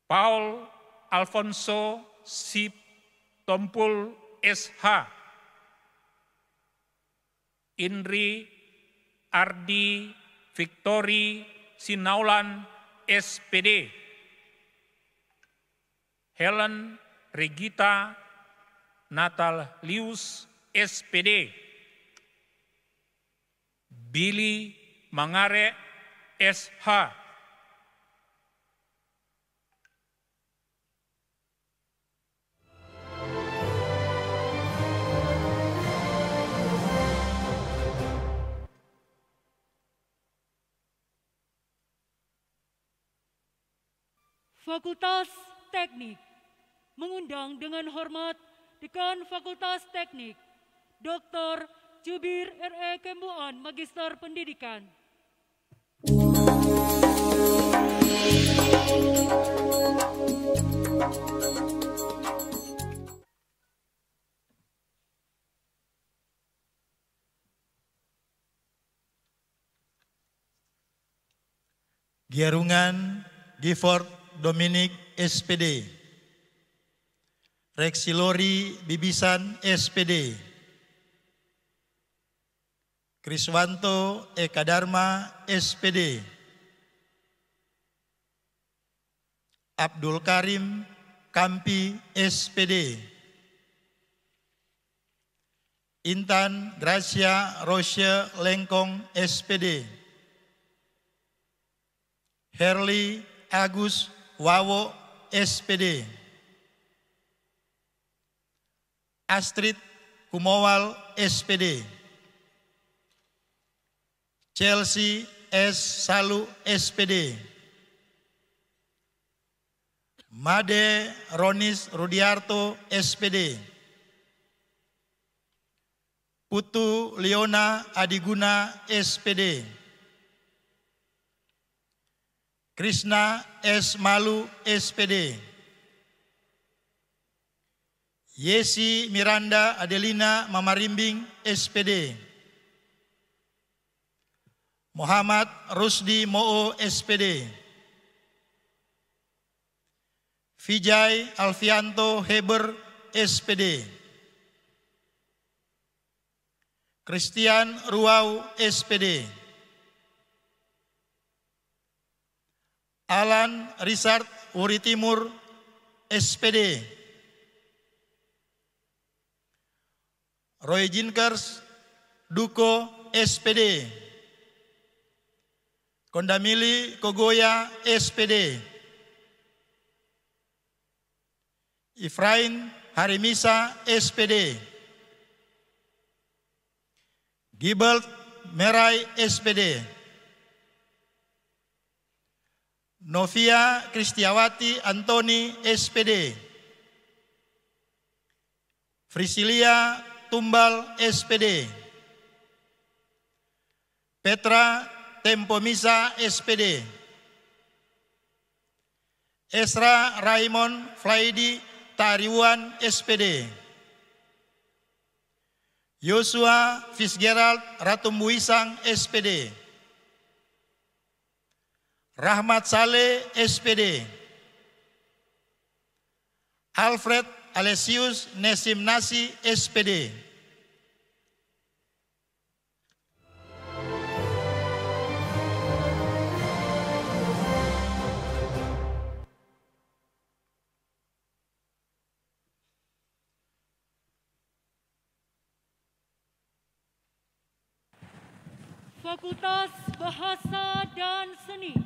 Paul Alfonso Sip Tompul, SH. Indri Ardi Victori Sinaulan, SPD. Helen Regita Natal Lius, SPD. Billy Mangare, SH. Fakultas Teknik mengundang dengan hormat Dekan Fakultas Teknik Dr. Jubir R.E. Kembuan, Magister Pendidikan. Giarungan Gifford Dominic, SPD. Rexilori Bibisan, SPD. Kriswanto Eka Dharma, SPD. Abdul Karim Kampi, SPD. Intan Gracia Rosia Lengkong, SPD. Herli Agus Wawo, SPD. Astrid Kumowal, SPD. Chelsea S. Salu, SPD. Made Ronis Rudiarto, SPD. Putu Leona Adiguna, SPD. Krishna S. Malu, SPD. Yesi Miranda Adelina Mamarimbing, SPD. Muhammad Rusdi Mo'o, SPD. Vijay Alfianto Heber, SPD. Christian Ruau, SPD. Alan Richard Wuri Timur, SPD. Roy Jinkers Duko, SPD. Kondamili Kogoya, SPD. Ifrain Harimisa, SPD. Gibelt Merai, SPD. Novia Kristiawati Antoni, SPD. Frisilia Tumbal, SPD. Petra Tempomisa, SPD. Esra Raymond Flaidi Tariwan, SPD. Joshua Fitzgerald Ratumbuisang, SPD. Rahmat Saleh, SPD. Alfred Alesius Nesim Nasi, SPD. Fakultas Bahasa dan Seni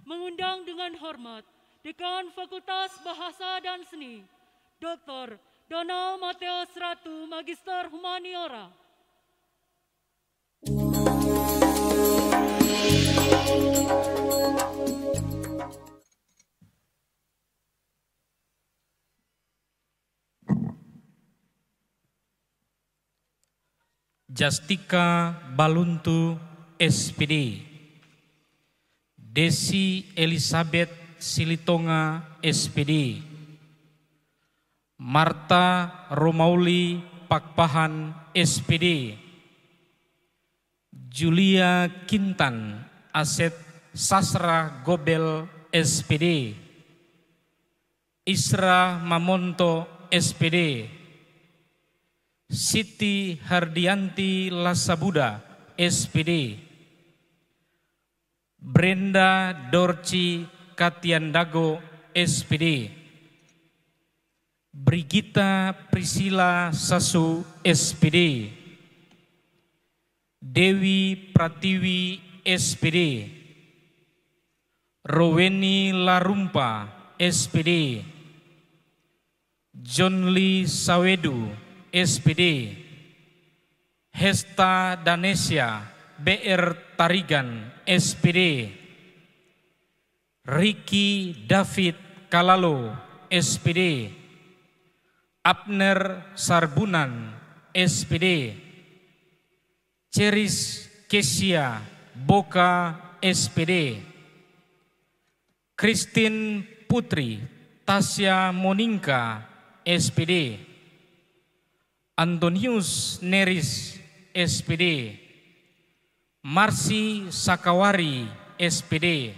mengundang dengan hormat Dekan Fakultas Bahasa dan Seni Dr. Donald Mateus Ratu, Magister Humaniora. Justika Baluntu SPD, Desi Elizabeth Silitonga SPD, Marta Romauli Pakpahan SPD, Julia Kintan Aset Sasra Gobel SPD, Isra Mamonto SPD, Siti Hardianti Lasabuda SPD, Brenda Dorci Katiandago SPD, Brigita Priscilla Sasu SPD, Dewi Pratiwi SPD, Roweni Larumpa SPD, John Lee Sawedu SPD, Hesta Danesia BR Tarigan SPD, Ricky David Kalalo SPD, Abner Sarbunan SPD, Ceris Kesia Boka SPD, Christine Putri Tasya Moninka SPD, Antonius Neris SPD, Marsi Sakawari SPD,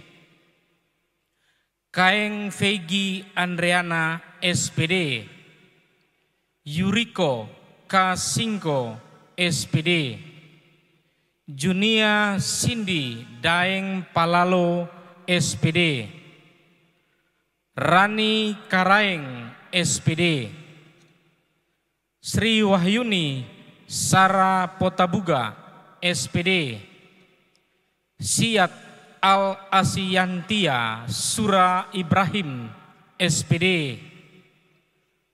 Kaeng Fegi Andreana SPD, Yuriko K5 SPD, Junia Cindy Daeng Palalo SPD, Rani Karaeng SPD, Sri Wahyuni Sara Potabuga SPD, Siat Al-Asiyantia Sura Ibrahim SPD,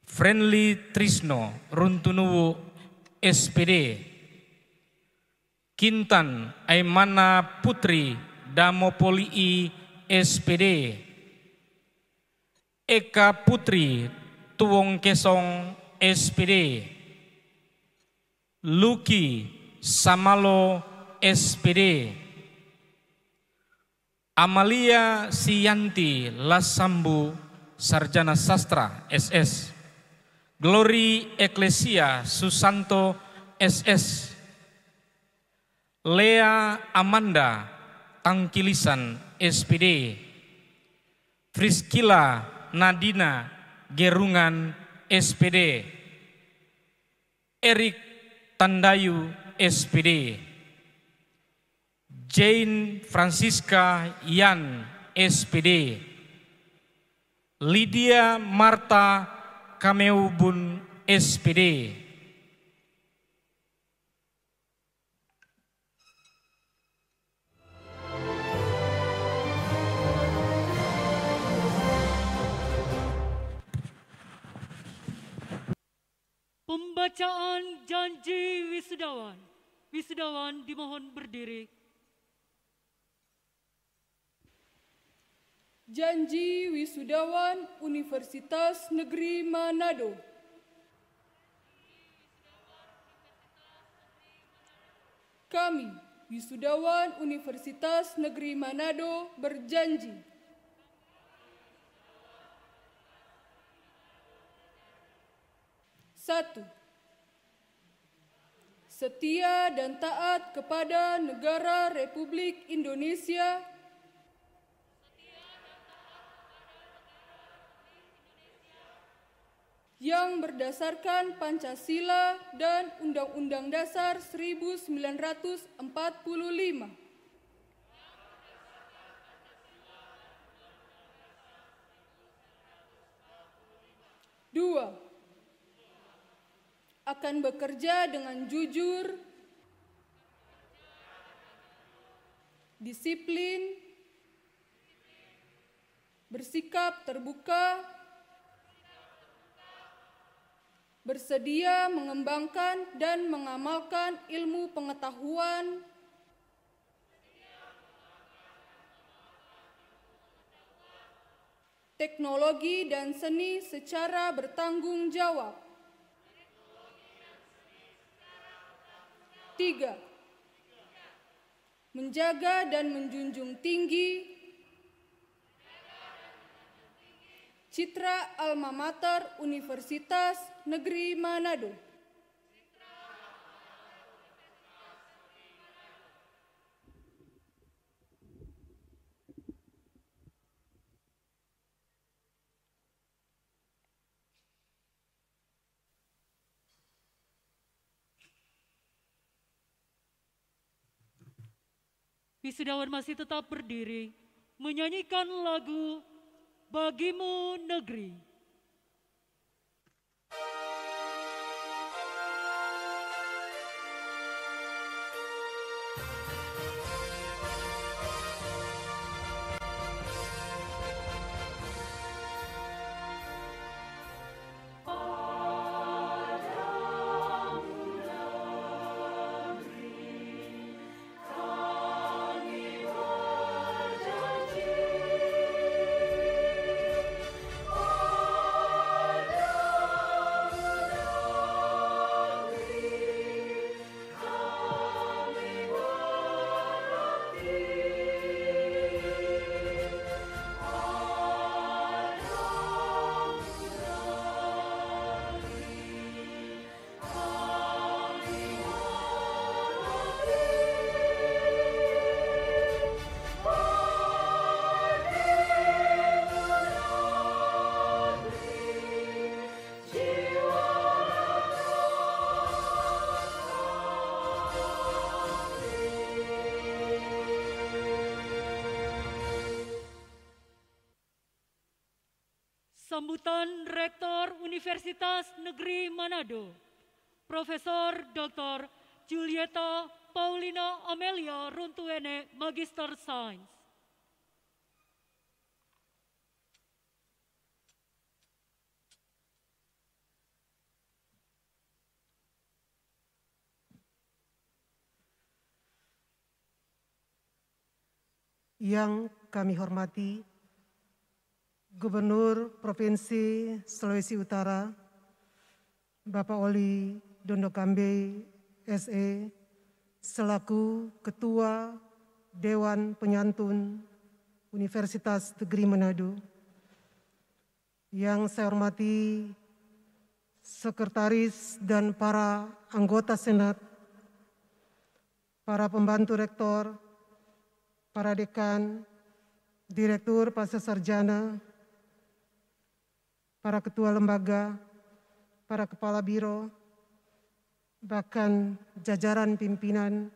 Friendly Trisno Runtunuwu SPD, Kintan Aimana Putri Damopolii SPD, Eka Putri Tuwong Kesong SPD, Luki Samalo SPD, Amalia Siyanti Lasambu Sarjana Sastra SS, Glory Eklesia Susanto SS, Lea Amanda Tangkilisan SPD, Friskila Nadina Gerungan SPD, Erik Tandayu SPD, Jane Francisca Yan SPD, Lydia Marta Kameubun SPD, Pembacaan janji wisudawan. Wisudawan dimohon berdiri. Janji wisudawan Universitas Negeri Manado. Kami, wisudawan Universitas Negeri Manado, berjanji satu, setia dan taat kepada Negara Republik Indonesia yang berdasarkan Pancasila dan Undang-Undang Dasar 1945. Dua, akan bekerja dengan jujur, disiplin, bersikap terbuka, bersedia mengembangkan dan mengamalkan ilmu pengetahuan, teknologi dan seni secara bertanggung jawab. 3. Menjaga dan menjunjung tinggi citra alma mater Universitas Negeri Manado. Wisudawan masih tetap berdiri, menyanyikan lagu Bagimu Negeri. Sambutan Rektor Universitas Negeri Manado, Profesor Dr. Julieta Paulina Amelia Runtuene, Magister Sains. Yang kami hormati Gubernur Provinsi Sulawesi Utara, Bapak Oli Dondo Kambe, SE, selaku Ketua Dewan Penyantun Universitas Negeri Manado. Yang saya hormati Sekretaris dan para anggota Senat, para pembantu rektor, para dekan, direktur pasca sarjana, para ketua lembaga, para kepala biro, bahkan jajaran pimpinan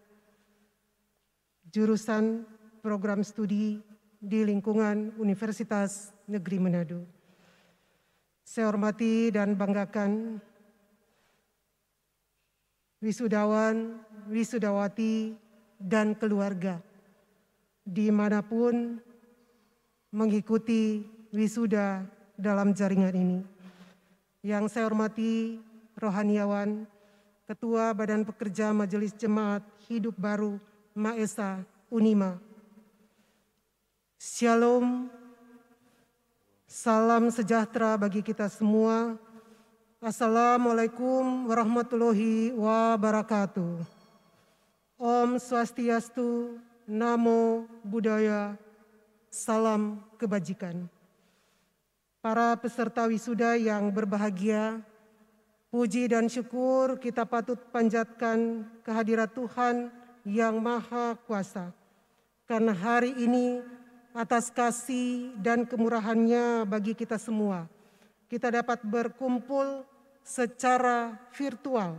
jurusan program studi di lingkungan Universitas Negeri Manado. Saya hormati dan banggakan wisudawan, wisudawati, dan keluarga dimanapun mengikuti wisuda dalam jaringan ini. Yang saya hormati rohaniawan, Ketua Badan Pekerja Majelis Jemaat Hidup Baru Maesa Unima. Shalom, salam sejahtera bagi kita semua. Assalamualaikum warahmatullahi wabarakatuh. Om Swastiastu, Namo Buddhaya, salam kebajikan. Para peserta wisuda yang berbahagia, puji dan syukur kita patut panjatkan kehadirat Tuhan yang Maha Kuasa. Karena hari ini atas kasih dan kemurahan-Nya bagi kita semua, kita dapat berkumpul secara virtual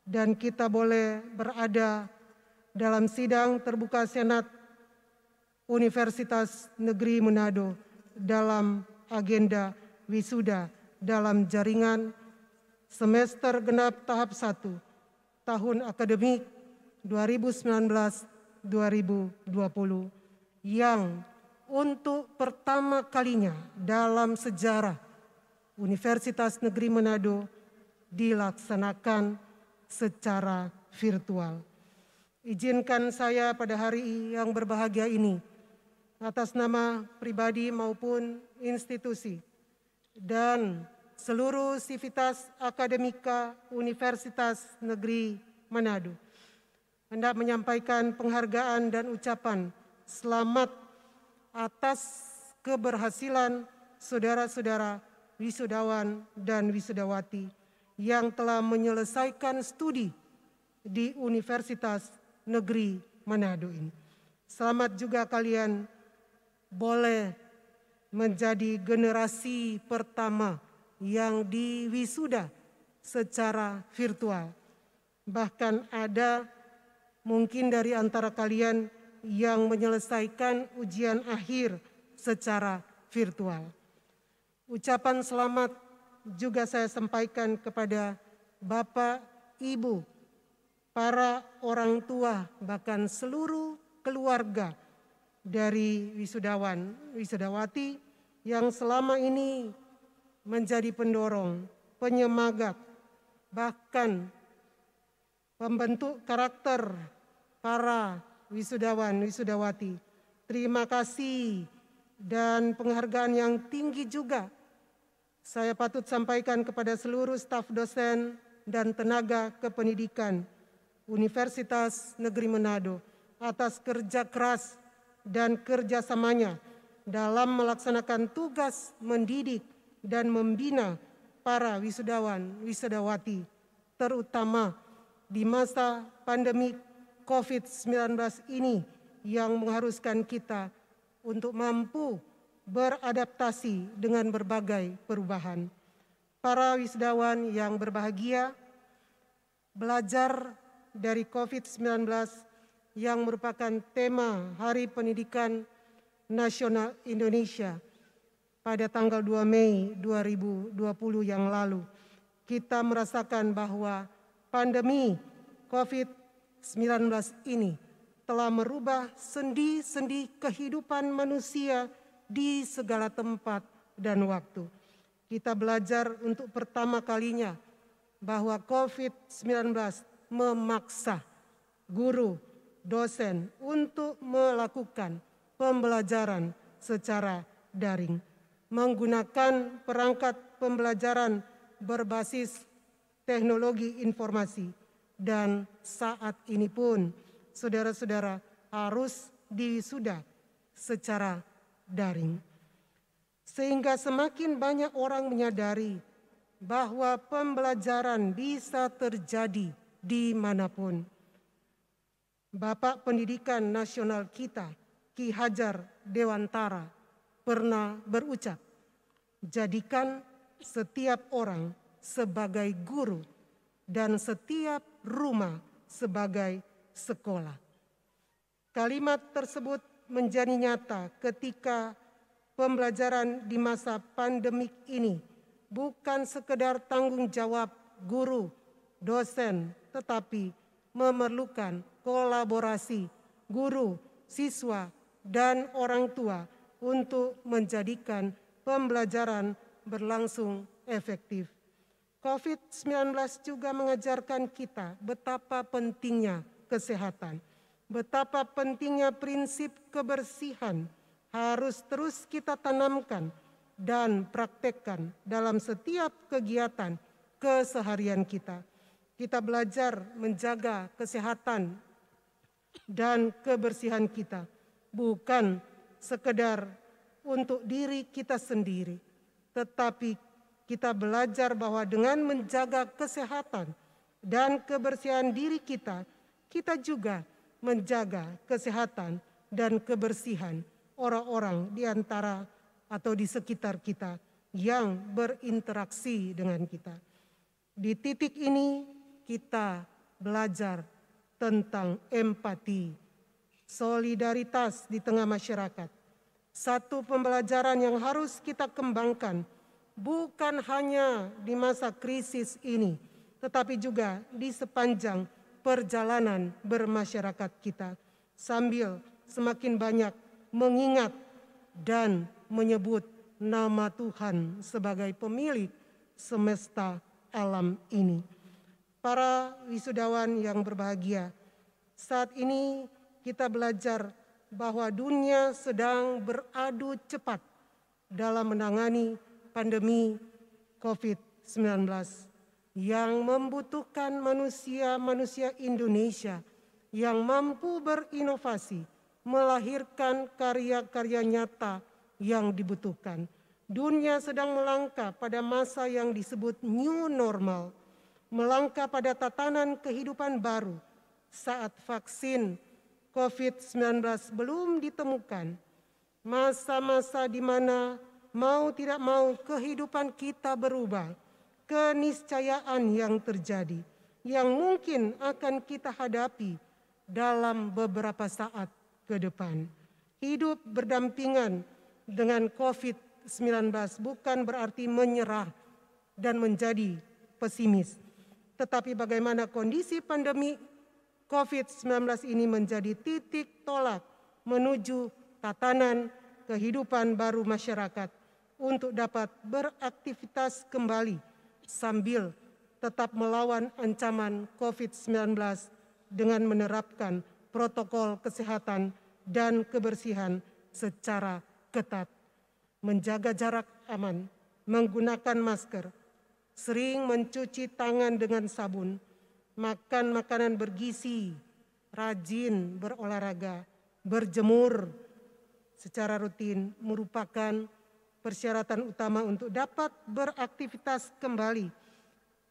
dan kita boleh berada dalam sidang terbuka Senat Universitas Negeri Manado dalam agenda wisuda dalam jaringan semester genap tahap 1 tahun akademik 2019-2020 yang untuk pertama kalinya dalam sejarah Universitas Negeri Manado dilaksanakan secara virtual. Izinkan saya pada hari yang berbahagia ini atas nama pribadi maupun institusi dan seluruh sivitas akademika Universitas Negeri Manado, hendak menyampaikan penghargaan dan ucapan selamat atas keberhasilan saudara-saudara wisudawan dan wisudawati yang telah menyelesaikan studi di Universitas Negeri Manado ini. Selamat juga kalian boleh menjadi generasi pertama yang diwisuda secara virtual. Bahkan ada mungkin dari antara kalian yang menyelesaikan ujian akhir secara virtual. Ucapan selamat juga saya sampaikan kepada Bapak, Ibu, para orang tua, bahkan seluruh keluarga dari wisudawan, wisudawati yang selama ini menjadi pendorong, penyemangat, bahkan pembentuk karakter para wisudawan, wisudawati. Terima kasih dan penghargaan yang tinggi juga saya patut sampaikan kepada seluruh staf dosen dan tenaga kependidikan Universitas Negeri Manado atas kerja keras dan kerjasamanya dalam melaksanakan tugas mendidik dan membina para wisudawan, wisudawati, terutama di masa pandemi COVID-19 ini yang mengharuskan kita untuk mampu beradaptasi dengan berbagai perubahan. Para wisudawan yang berbahagia, belajar dari COVID-19 yang merupakan tema Hari Pendidikan Nasional Indonesia pada tanggal 2 Mei 2020 yang lalu, kita merasakan bahwa pandemi COVID-19 ini telah merubah sendi-sendi kehidupan manusia di segala tempat dan waktu. Kita belajar untuk pertama kalinya bahwa COVID-19 memaksa guru, dosen untuk melakukan pembelajaran secara daring, menggunakan perangkat pembelajaran berbasis teknologi informasi, dan saat ini pun saudara-saudara harus diwisuda secara daring. Sehingga semakin banyak orang menyadari bahwa pembelajaran bisa terjadi dimanapun. Bapak Pendidikan Nasional kita, Ki Hajar Dewantara, pernah berucap, jadikan setiap orang sebagai guru dan setiap rumah sebagai sekolah. Kalimat tersebut menjadi nyata ketika pembelajaran di masa pandemik ini bukan sekedar tanggung jawab guru, dosen, tetapi memerlukan kolaborasi guru, siswa, dan orang tua untuk menjadikan pembelajaran berlangsung efektif. COVID-19 juga mengajarkan kita betapa pentingnya kesehatan, betapa pentingnya prinsip kebersihan harus terus kita tanamkan dan praktekkan dalam setiap kegiatan keseharian kita. Kita belajar menjaga kesehatan dan kebersihan kita, bukan sekedar untuk diri kita sendiri, tetapi kita belajar bahwa dengan menjaga kesehatan dan kebersihan diri kita, kita juga menjaga kesehatan dan kebersihan orang-orang di antara atau di sekitar kita yang berinteraksi dengan kita. Di titik ini kita belajar tentang empati, solidaritas di tengah masyarakat. Satu pembelajaran yang harus kita kembangkan bukan hanya di masa krisis ini, tetapi juga di sepanjang perjalanan bermasyarakat kita, sambil semakin banyak mengingat dan menyebut nama Tuhan sebagai pemilik semesta alam ini. Para wisudawan yang berbahagia, saat ini kita belajar bahwa dunia sedang beradu cepat dalam menangani pandemi COVID-19 yang membutuhkan manusia-manusia Indonesia yang mampu berinovasi, melahirkan karya-karya nyata yang dibutuhkan. Dunia sedang melangkah pada masa yang disebut new normal, melangkah pada tatanan kehidupan baru saat vaksin COVID-19 belum ditemukan. Masa-masa di mana mau tidak mau kehidupan kita berubah, keniscayaan yang terjadi, yang mungkin akan kita hadapi dalam beberapa saat ke depan. Hidup berdampingan dengan COVID-19 bukan berarti menyerah dan menjadi pesimis. Tetapi bagaimana kondisi pandemi COVID-19 ini menjadi titik tolak menuju tatanan kehidupan baru masyarakat untuk dapat beraktivitas kembali sambil tetap melawan ancaman COVID-19 dengan menerapkan protokol kesehatan dan kebersihan secara ketat, menjaga jarak aman, menggunakan masker, sering mencuci tangan dengan sabun, makan makanan bergizi, rajin berolahraga, berjemur secara rutin merupakan persyaratan utama untuk dapat beraktivitas kembali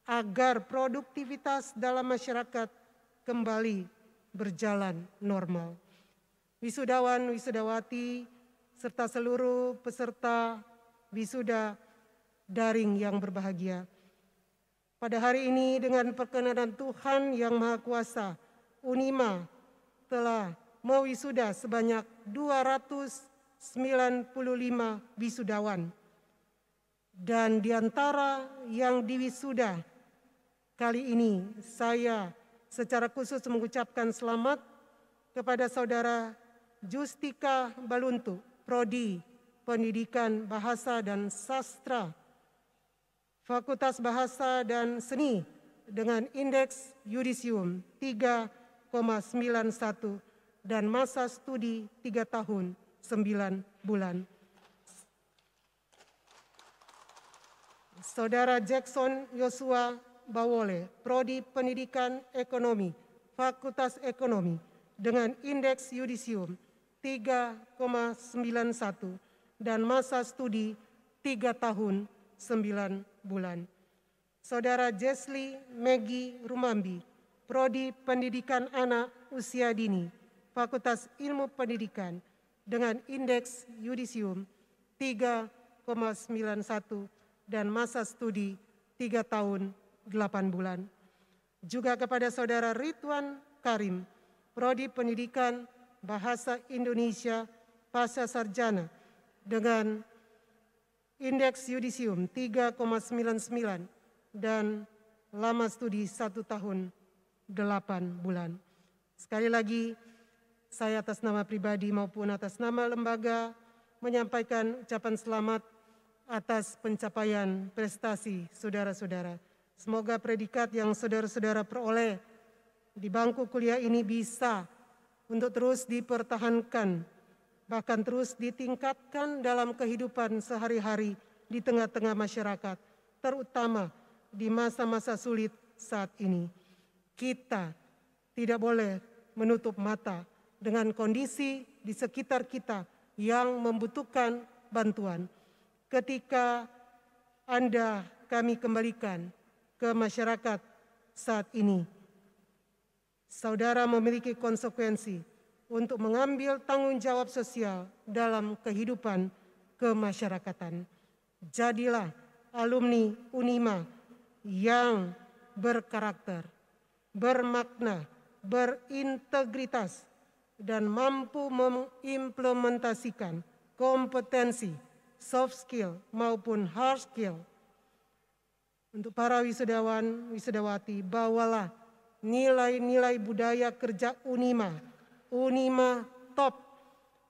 agar produktivitas dalam masyarakat kembali berjalan normal. Wisudawan, wisudawati, serta seluruh peserta wisuda daring yang berbahagia. Pada hari ini dengan perkenan Tuhan Yang Maha Kuasa, Unima telah mewisuda sebanyak 295 wisudawan. Dan di antara yang diwisuda kali ini, saya secara khusus mengucapkan selamat kepada Saudara Justika Baluntu, Prodi Pendidikan Bahasa dan Sastra, Fakultas Bahasa dan Seni dengan indeks yudisium 3,91 dan masa studi 3 tahun 9 bulan. Saudara Jackson Yosua Bawole, Prodi Pendidikan Ekonomi, Fakultas Ekonomi dengan indeks yudisium 3,91 dan masa studi 3 tahun 9 bulan. Saudara Jesli Megi Rumambi, Prodi Pendidikan Anak Usia Dini, Fakultas Ilmu Pendidikan dengan indeks yudisium 3,91 dan masa studi 3 tahun 8 bulan. Juga kepada Saudara Ridwan Karim, Prodi Pendidikan Bahasa Indonesia Pasca Sarjana dengan indeks yudisium 3,99 dan lama studi 1 tahun 8 bulan. Sekali lagi, saya atas nama pribadi maupun atas nama lembaga menyampaikan ucapan selamat atas pencapaian prestasi saudara-saudara. Semoga predikat yang saudara-saudara peroleh di bangku kuliah ini bisa untuk terus dipertahankan, bahkan terus ditingkatkan dalam kehidupan sehari-hari di tengah-tengah masyarakat, terutama di masa-masa sulit saat ini. Kita tidak boleh menutup mata dengan kondisi di sekitar kita yang membutuhkan bantuan. Ketika Anda kami kembalikan ke masyarakat saat ini, saudara memiliki konsekuensi untuk mengambil tanggung jawab sosial dalam kehidupan kemasyarakatan. Jadilah alumni Unima yang berkarakter, bermakna, berintegritas, dan mampu mengimplementasikan kompetensi, soft skill maupun hard skill. Untuk para wisudawan, wisudawati, bawalah nilai-nilai budaya kerja Unima, Unima top,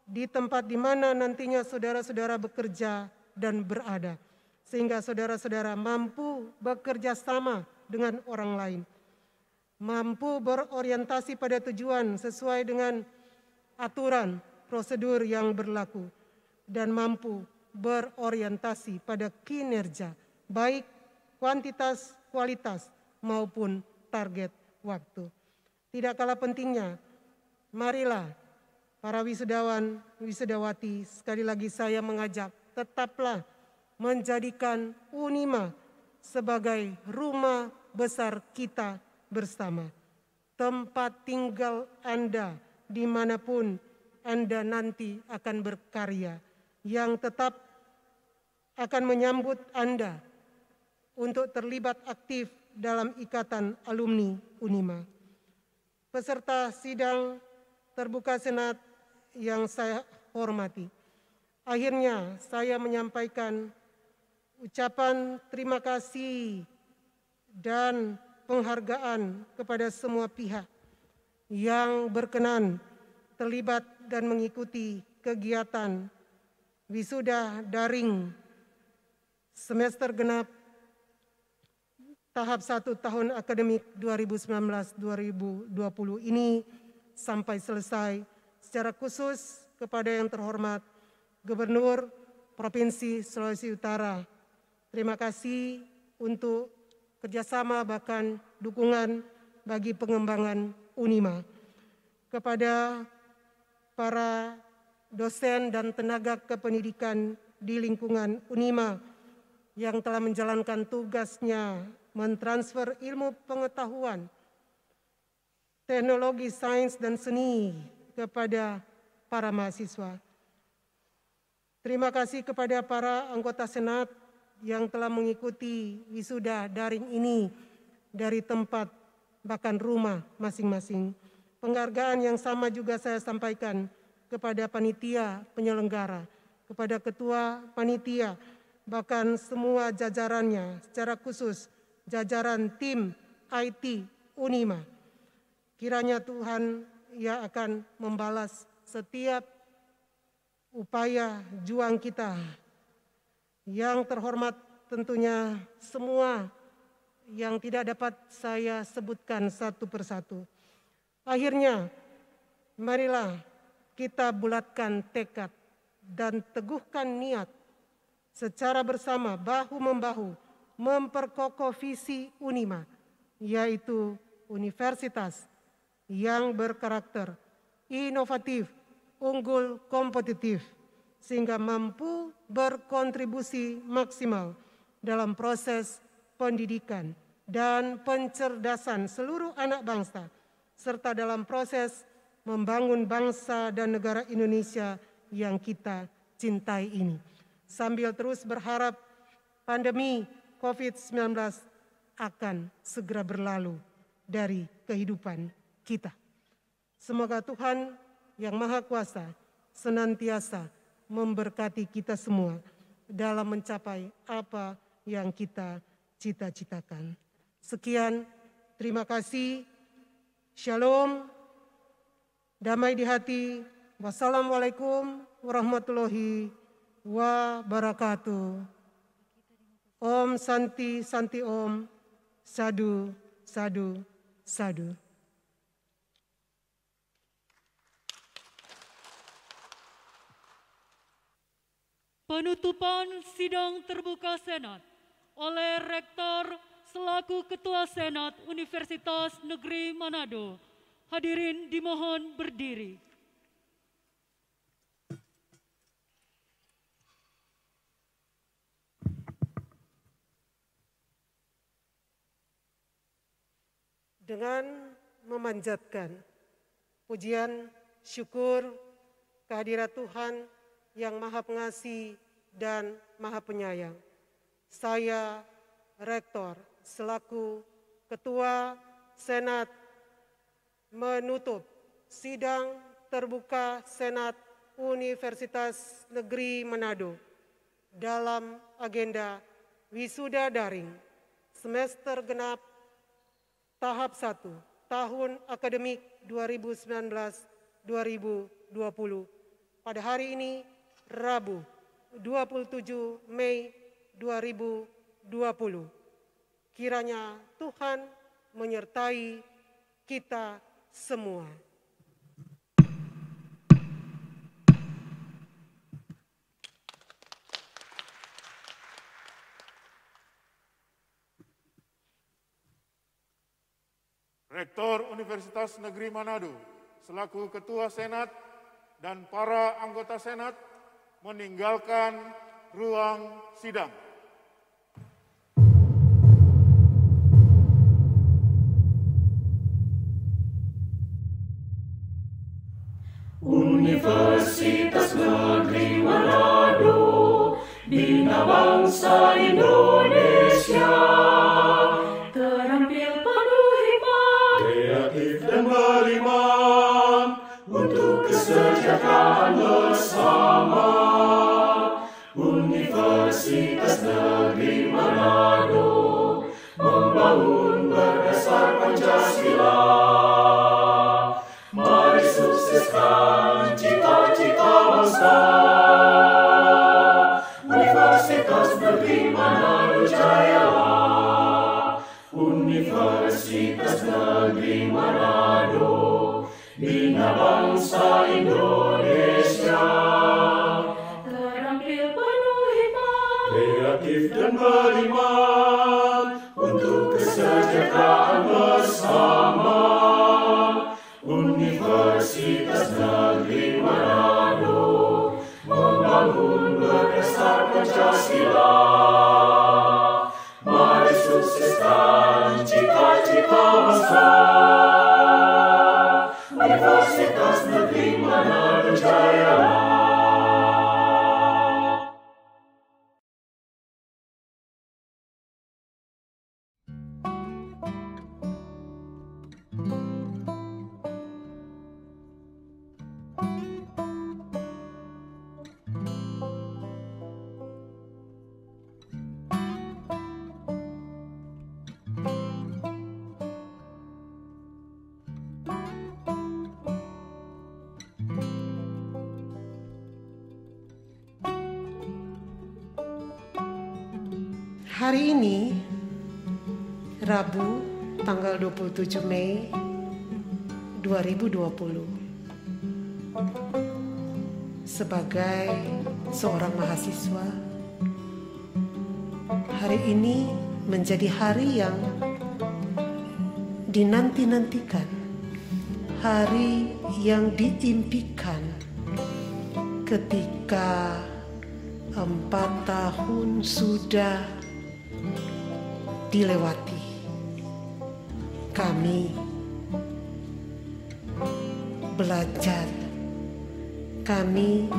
di tempat di mana nantinya saudara-saudara bekerja dan berada. Sehingga saudara-saudara mampu bekerja sama dengan orang lain. Mampu berorientasi pada tujuan sesuai dengan aturan, prosedur yang berlaku dan mampu berorientasi pada kinerja, baik kuantitas, kualitas, maupun target waktu. Tidak kalah pentingnya, marilah para wisudawan, wisudawati, sekali lagi saya mengajak, tetaplah menjadikan Unima sebagai rumah besar kita bersama. Tempat tinggal Anda dimanapun Anda nanti akan berkarya, yang tetap akan menyambut Anda untuk terlibat aktif dalam ikatan alumni Unima. Peserta sidang terbuka Senat yang saya hormati, akhirnya saya menyampaikan ucapan terima kasih dan penghargaan kepada semua pihak yang berkenan terlibat dan mengikuti kegiatan wisuda daring semester genap tahap 1 tahun akademik 2019-2020 ini sampai selesai. Secara khusus kepada yang terhormat Gubernur Provinsi Sulawesi Utara, terima kasih untuk kerjasama bahkan dukungan bagi pengembangan Unima. Kepada para dosen dan tenaga kependidikan di lingkungan Unima yang telah menjalankan tugasnya mentransfer ilmu pengetahuan, teknologi, sains, dan seni kepada para mahasiswa. Terima kasih kepada para anggota Senat yang telah mengikuti wisuda daring ini dari tempat bahkan rumah masing-masing. Penghargaan yang sama juga saya sampaikan kepada panitia penyelenggara, kepada ketua panitia, bahkan semua jajarannya, secara khusus jajaran tim IT Unima. Kiranya Tuhan yang akan membalas setiap upaya juang kita. Yang terhormat tentunya semua yang tidak dapat saya sebutkan satu persatu. Akhirnya, marilah kita bulatkan tekad dan teguhkan niat secara bersama, bahu-membahu, memperkokoh visi Unima, yaitu universitas yang berkarakter inovatif, unggul, kompetitif, sehingga mampu berkontribusi maksimal dalam proses pendidikan dan pencerdasan seluruh anak bangsa, serta dalam proses membangun bangsa dan negara Indonesia yang kita cintai ini. Sambil terus berharap pandemi COVID-19 akan segera berlalu dari kehidupan kita. Semoga Tuhan yang Maha Kuasa senantiasa memberkati kita semua dalam mencapai apa yang kita cita-citakan. Sekian, terima kasih. Shalom, damai di hati. Wassalamualaikum warahmatullahi wabarakatuh. Om Santi Santi Om, Sadu Sadu Sadu. Penutupan sidang terbuka Senat oleh Rektor selaku Ketua Senat Universitas Negeri Manado. Hadirin dimohon berdiri. Dengan memanjatkan pujian, syukur kehadirat Tuhan yang Maha Pengasih dan Maha Penyayang, saya, Rektor, selaku Ketua Senat, menutup sidang terbuka Senat Universitas Negeri Manado dalam agenda wisuda daring semester genap tahap 1 tahun akademik 2019-2020 pada hari ini, Rabu 27 Mei 2020. Kiranya Tuhan menyertai kita semua. Rektor Universitas Negeri Manado selaku Ketua Senat dan para anggota Senat meninggalkan ruang sidang. Universitas Negeri Manado, Bina Bangsa Indonesia, terampil penuh hikmat, kreatif dan beriman, untuk kesejahteraan bersama. Universitas Negeri Manado, membangun berdasar Pancasila. Mari sukseskan cita-cita bangsa. Universitas Negeri Manado Jaya. Universitas Negeri Manado, Bina Bangsa Indonesia. Terampil penuh hikmat, kreatif dan beriman, untuk kesejahteraan bersama. Universitas Negeri Manado, membangun berdasar Pancasila. Mari sukseskan cita-cita bangsa. Universitas Negeri Manado Jaya. Hari ini, Rabu, tanggal 27 Mei 2020. Sebagai seorang mahasiswa, hari ini menjadi hari yang dinanti-nantikan, hari yang diimpikan ketika 4 tahun sudah dilewati. Kami belajar, kami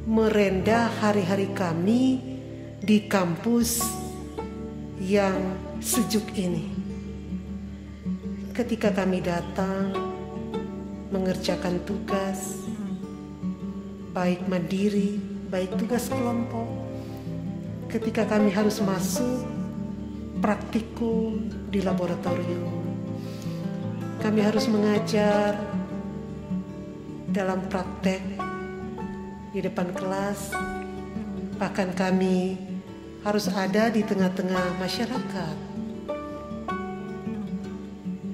merendah hari-hari kami di kampus yang sejuk ini. Ketika kami datang mengerjakan tugas, baik mandiri, baik tugas kelompok, ketika kami harus masuk praktikum di laboratorium, kami harus mengajar dalam praktek di depan kelas, bahkan kami harus ada di tengah-tengah masyarakat.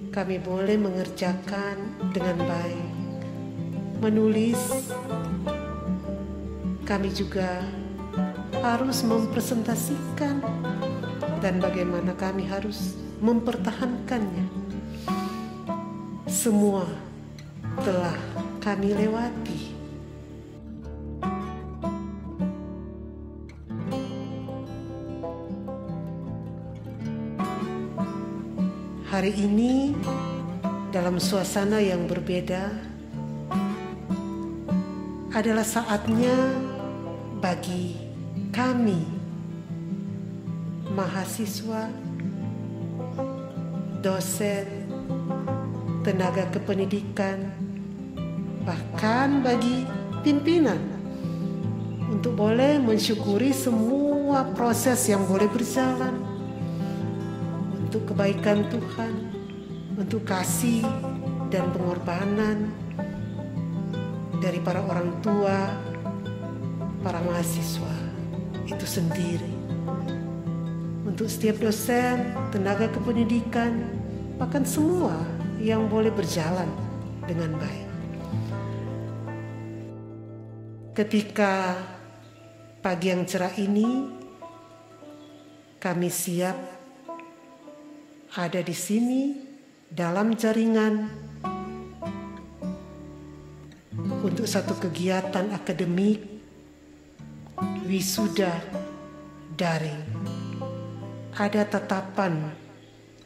Kami boleh mengerjakan dengan baik, menulis. Kami juga harus mempresentasikan dan bagaimana kami harus mempertahankannya. Semua telah kami lewati. Hari ini dalam suasana yang berbeda adalah saatnya bagi kami mahasiswa, dosen, tenaga kependidikan, bahkan bagi pimpinan untuk boleh mensyukuri semua proses yang boleh berjalan untuk kebaikan Tuhan, untuk kasih dan pengorbanan dari para orang tua, para mahasiswa itu sendiri. Untuk setiap dosen, tenaga kependidikan, bahkan semua yang boleh berjalan dengan baik. Ketika pagi yang cerah ini, kami siap ada di sini dalam jaringan untuk satu kegiatan akademik wisuda daring. Ada tatapan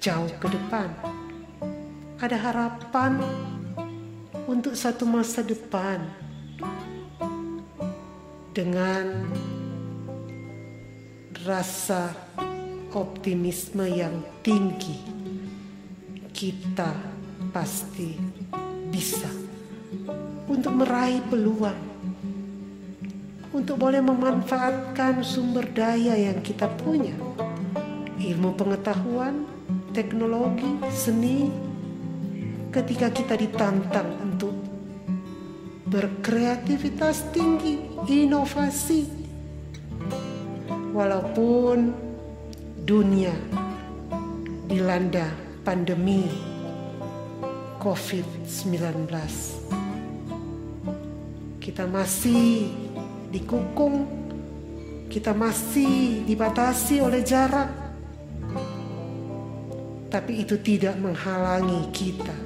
jauh ke depan, ada harapan untuk satu masa depan. Dengan rasa optimisme yang tinggi, kita pasti bisa untuk meraih peluang, untuk boleh memanfaatkan sumber daya yang kita punya, ilmu pengetahuan, teknologi, seni. Ketika kita ditantang untuk berkreativitas tinggi, inovasi, walaupun dunia dilanda pandemi COVID-19, kita masih dikukung, kita masih dibatasi oleh jarak, tapi itu tidak menghalangi kita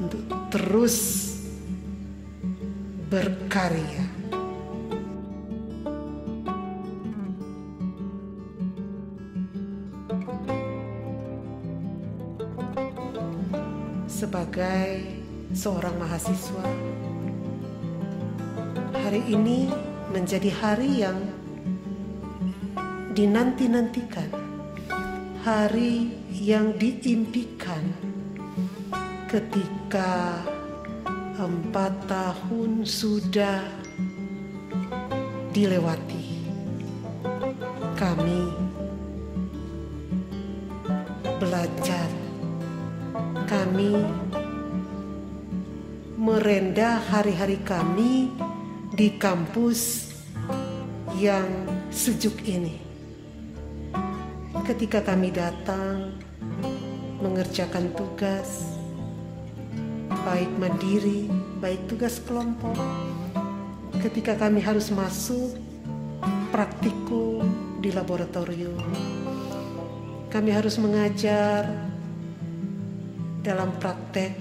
untuk terus berkarya. Sebagai seorang mahasiswa, hari ini menjadi hari yang dinanti-nantikan, hari yang diimpikan ketika 4 tahun sudah dilewati. Kami belajar, kami merendah hari-hari kami di kampus yang sejuk ini. Ketika kami datang mengerjakan tugas, baik mandiri, baik tugas kelompok, ketika kami harus masuk praktikum di laboratorium, kami harus mengajar dalam praktek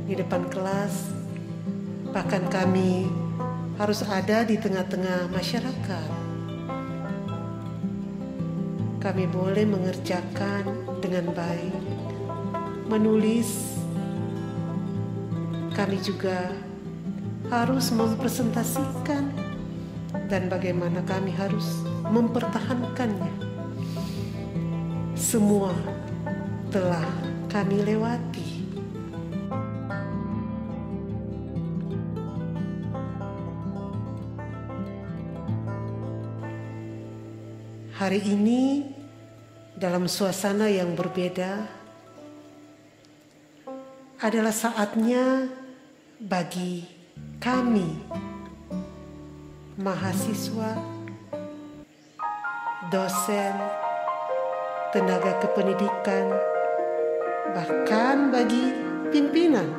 di depan kelas, bahkan kami harus ada di tengah-tengah masyarakat. Kami boleh mengerjakan dengan baik, menulis. Kami juga harus mempresentasikan dan bagaimana kami harus mempertahankannya. Semua telah kami lewati. Hari ini dalam suasana yang berbeda adalah saatnya bagi kami mahasiswa, dosen, tenaga kependidikan, bahkan bagi pimpinan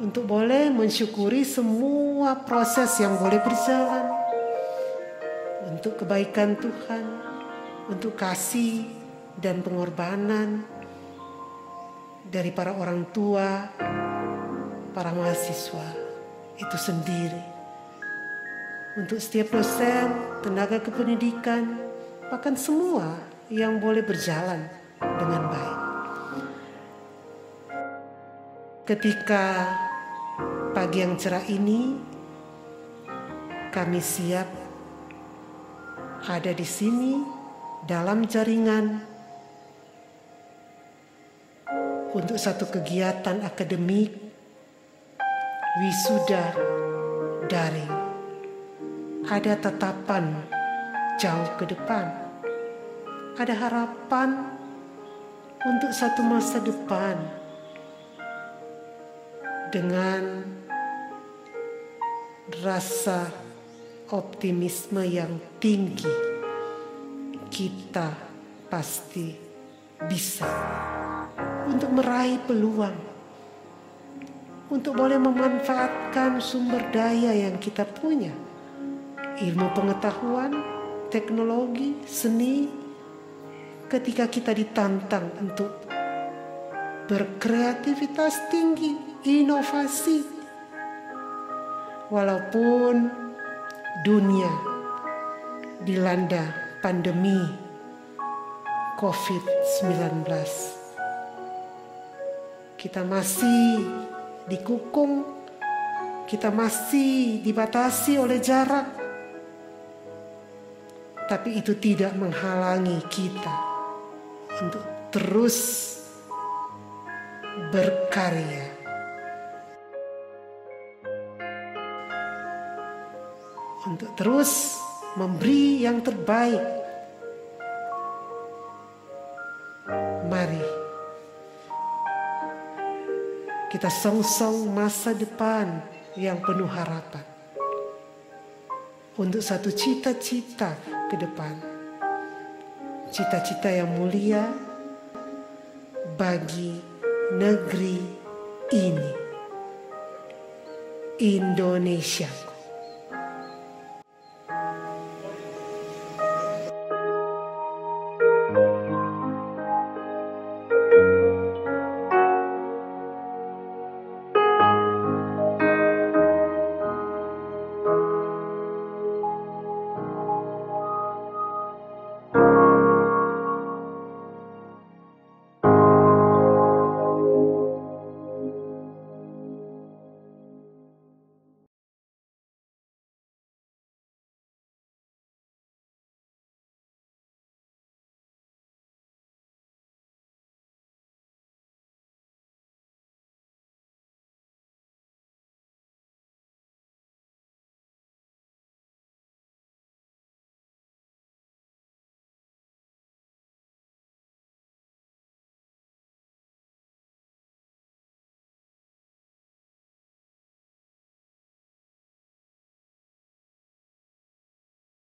untuk boleh mensyukuri semua proses yang boleh berjalan untuk kebaikan Tuhan, untuk kasih dan pengorbanan dari para orang tua, para mahasiswa itu sendiri. Untuk setiap dosen, tenaga kependidikan, bahkan semua yang boleh berjalan dengan baik. Ketika pagi yang cerah ini, kami siap ada di sini dalam jaringan untuk satu kegiatan akademik wisuda daring. Ada tatapan jauh ke depan, ada harapan untuk satu masa depan. Dengan rasa optimisme yang tinggi, kita pasti bisa untuk meraih peluang, untuk boleh memanfaatkan sumber daya yang kita punya, ilmu pengetahuan, teknologi, seni. ketika kita ditantang untuk berkreativitas tinggi, inovasi. Walaupun dunia dilanda pandemi COVID-19, kita masih dikukung, kita masih dibatasi oleh jarak. Tapi itu tidak menghalangi kita untuk terus berkarya. Untuk terus memberi yang terbaik. Mari kita song-song masa depan yang penuh harapan. Untuk satu cita-cita ke depan. Cita-cita yang mulia bagi negeri ini. Indonesia.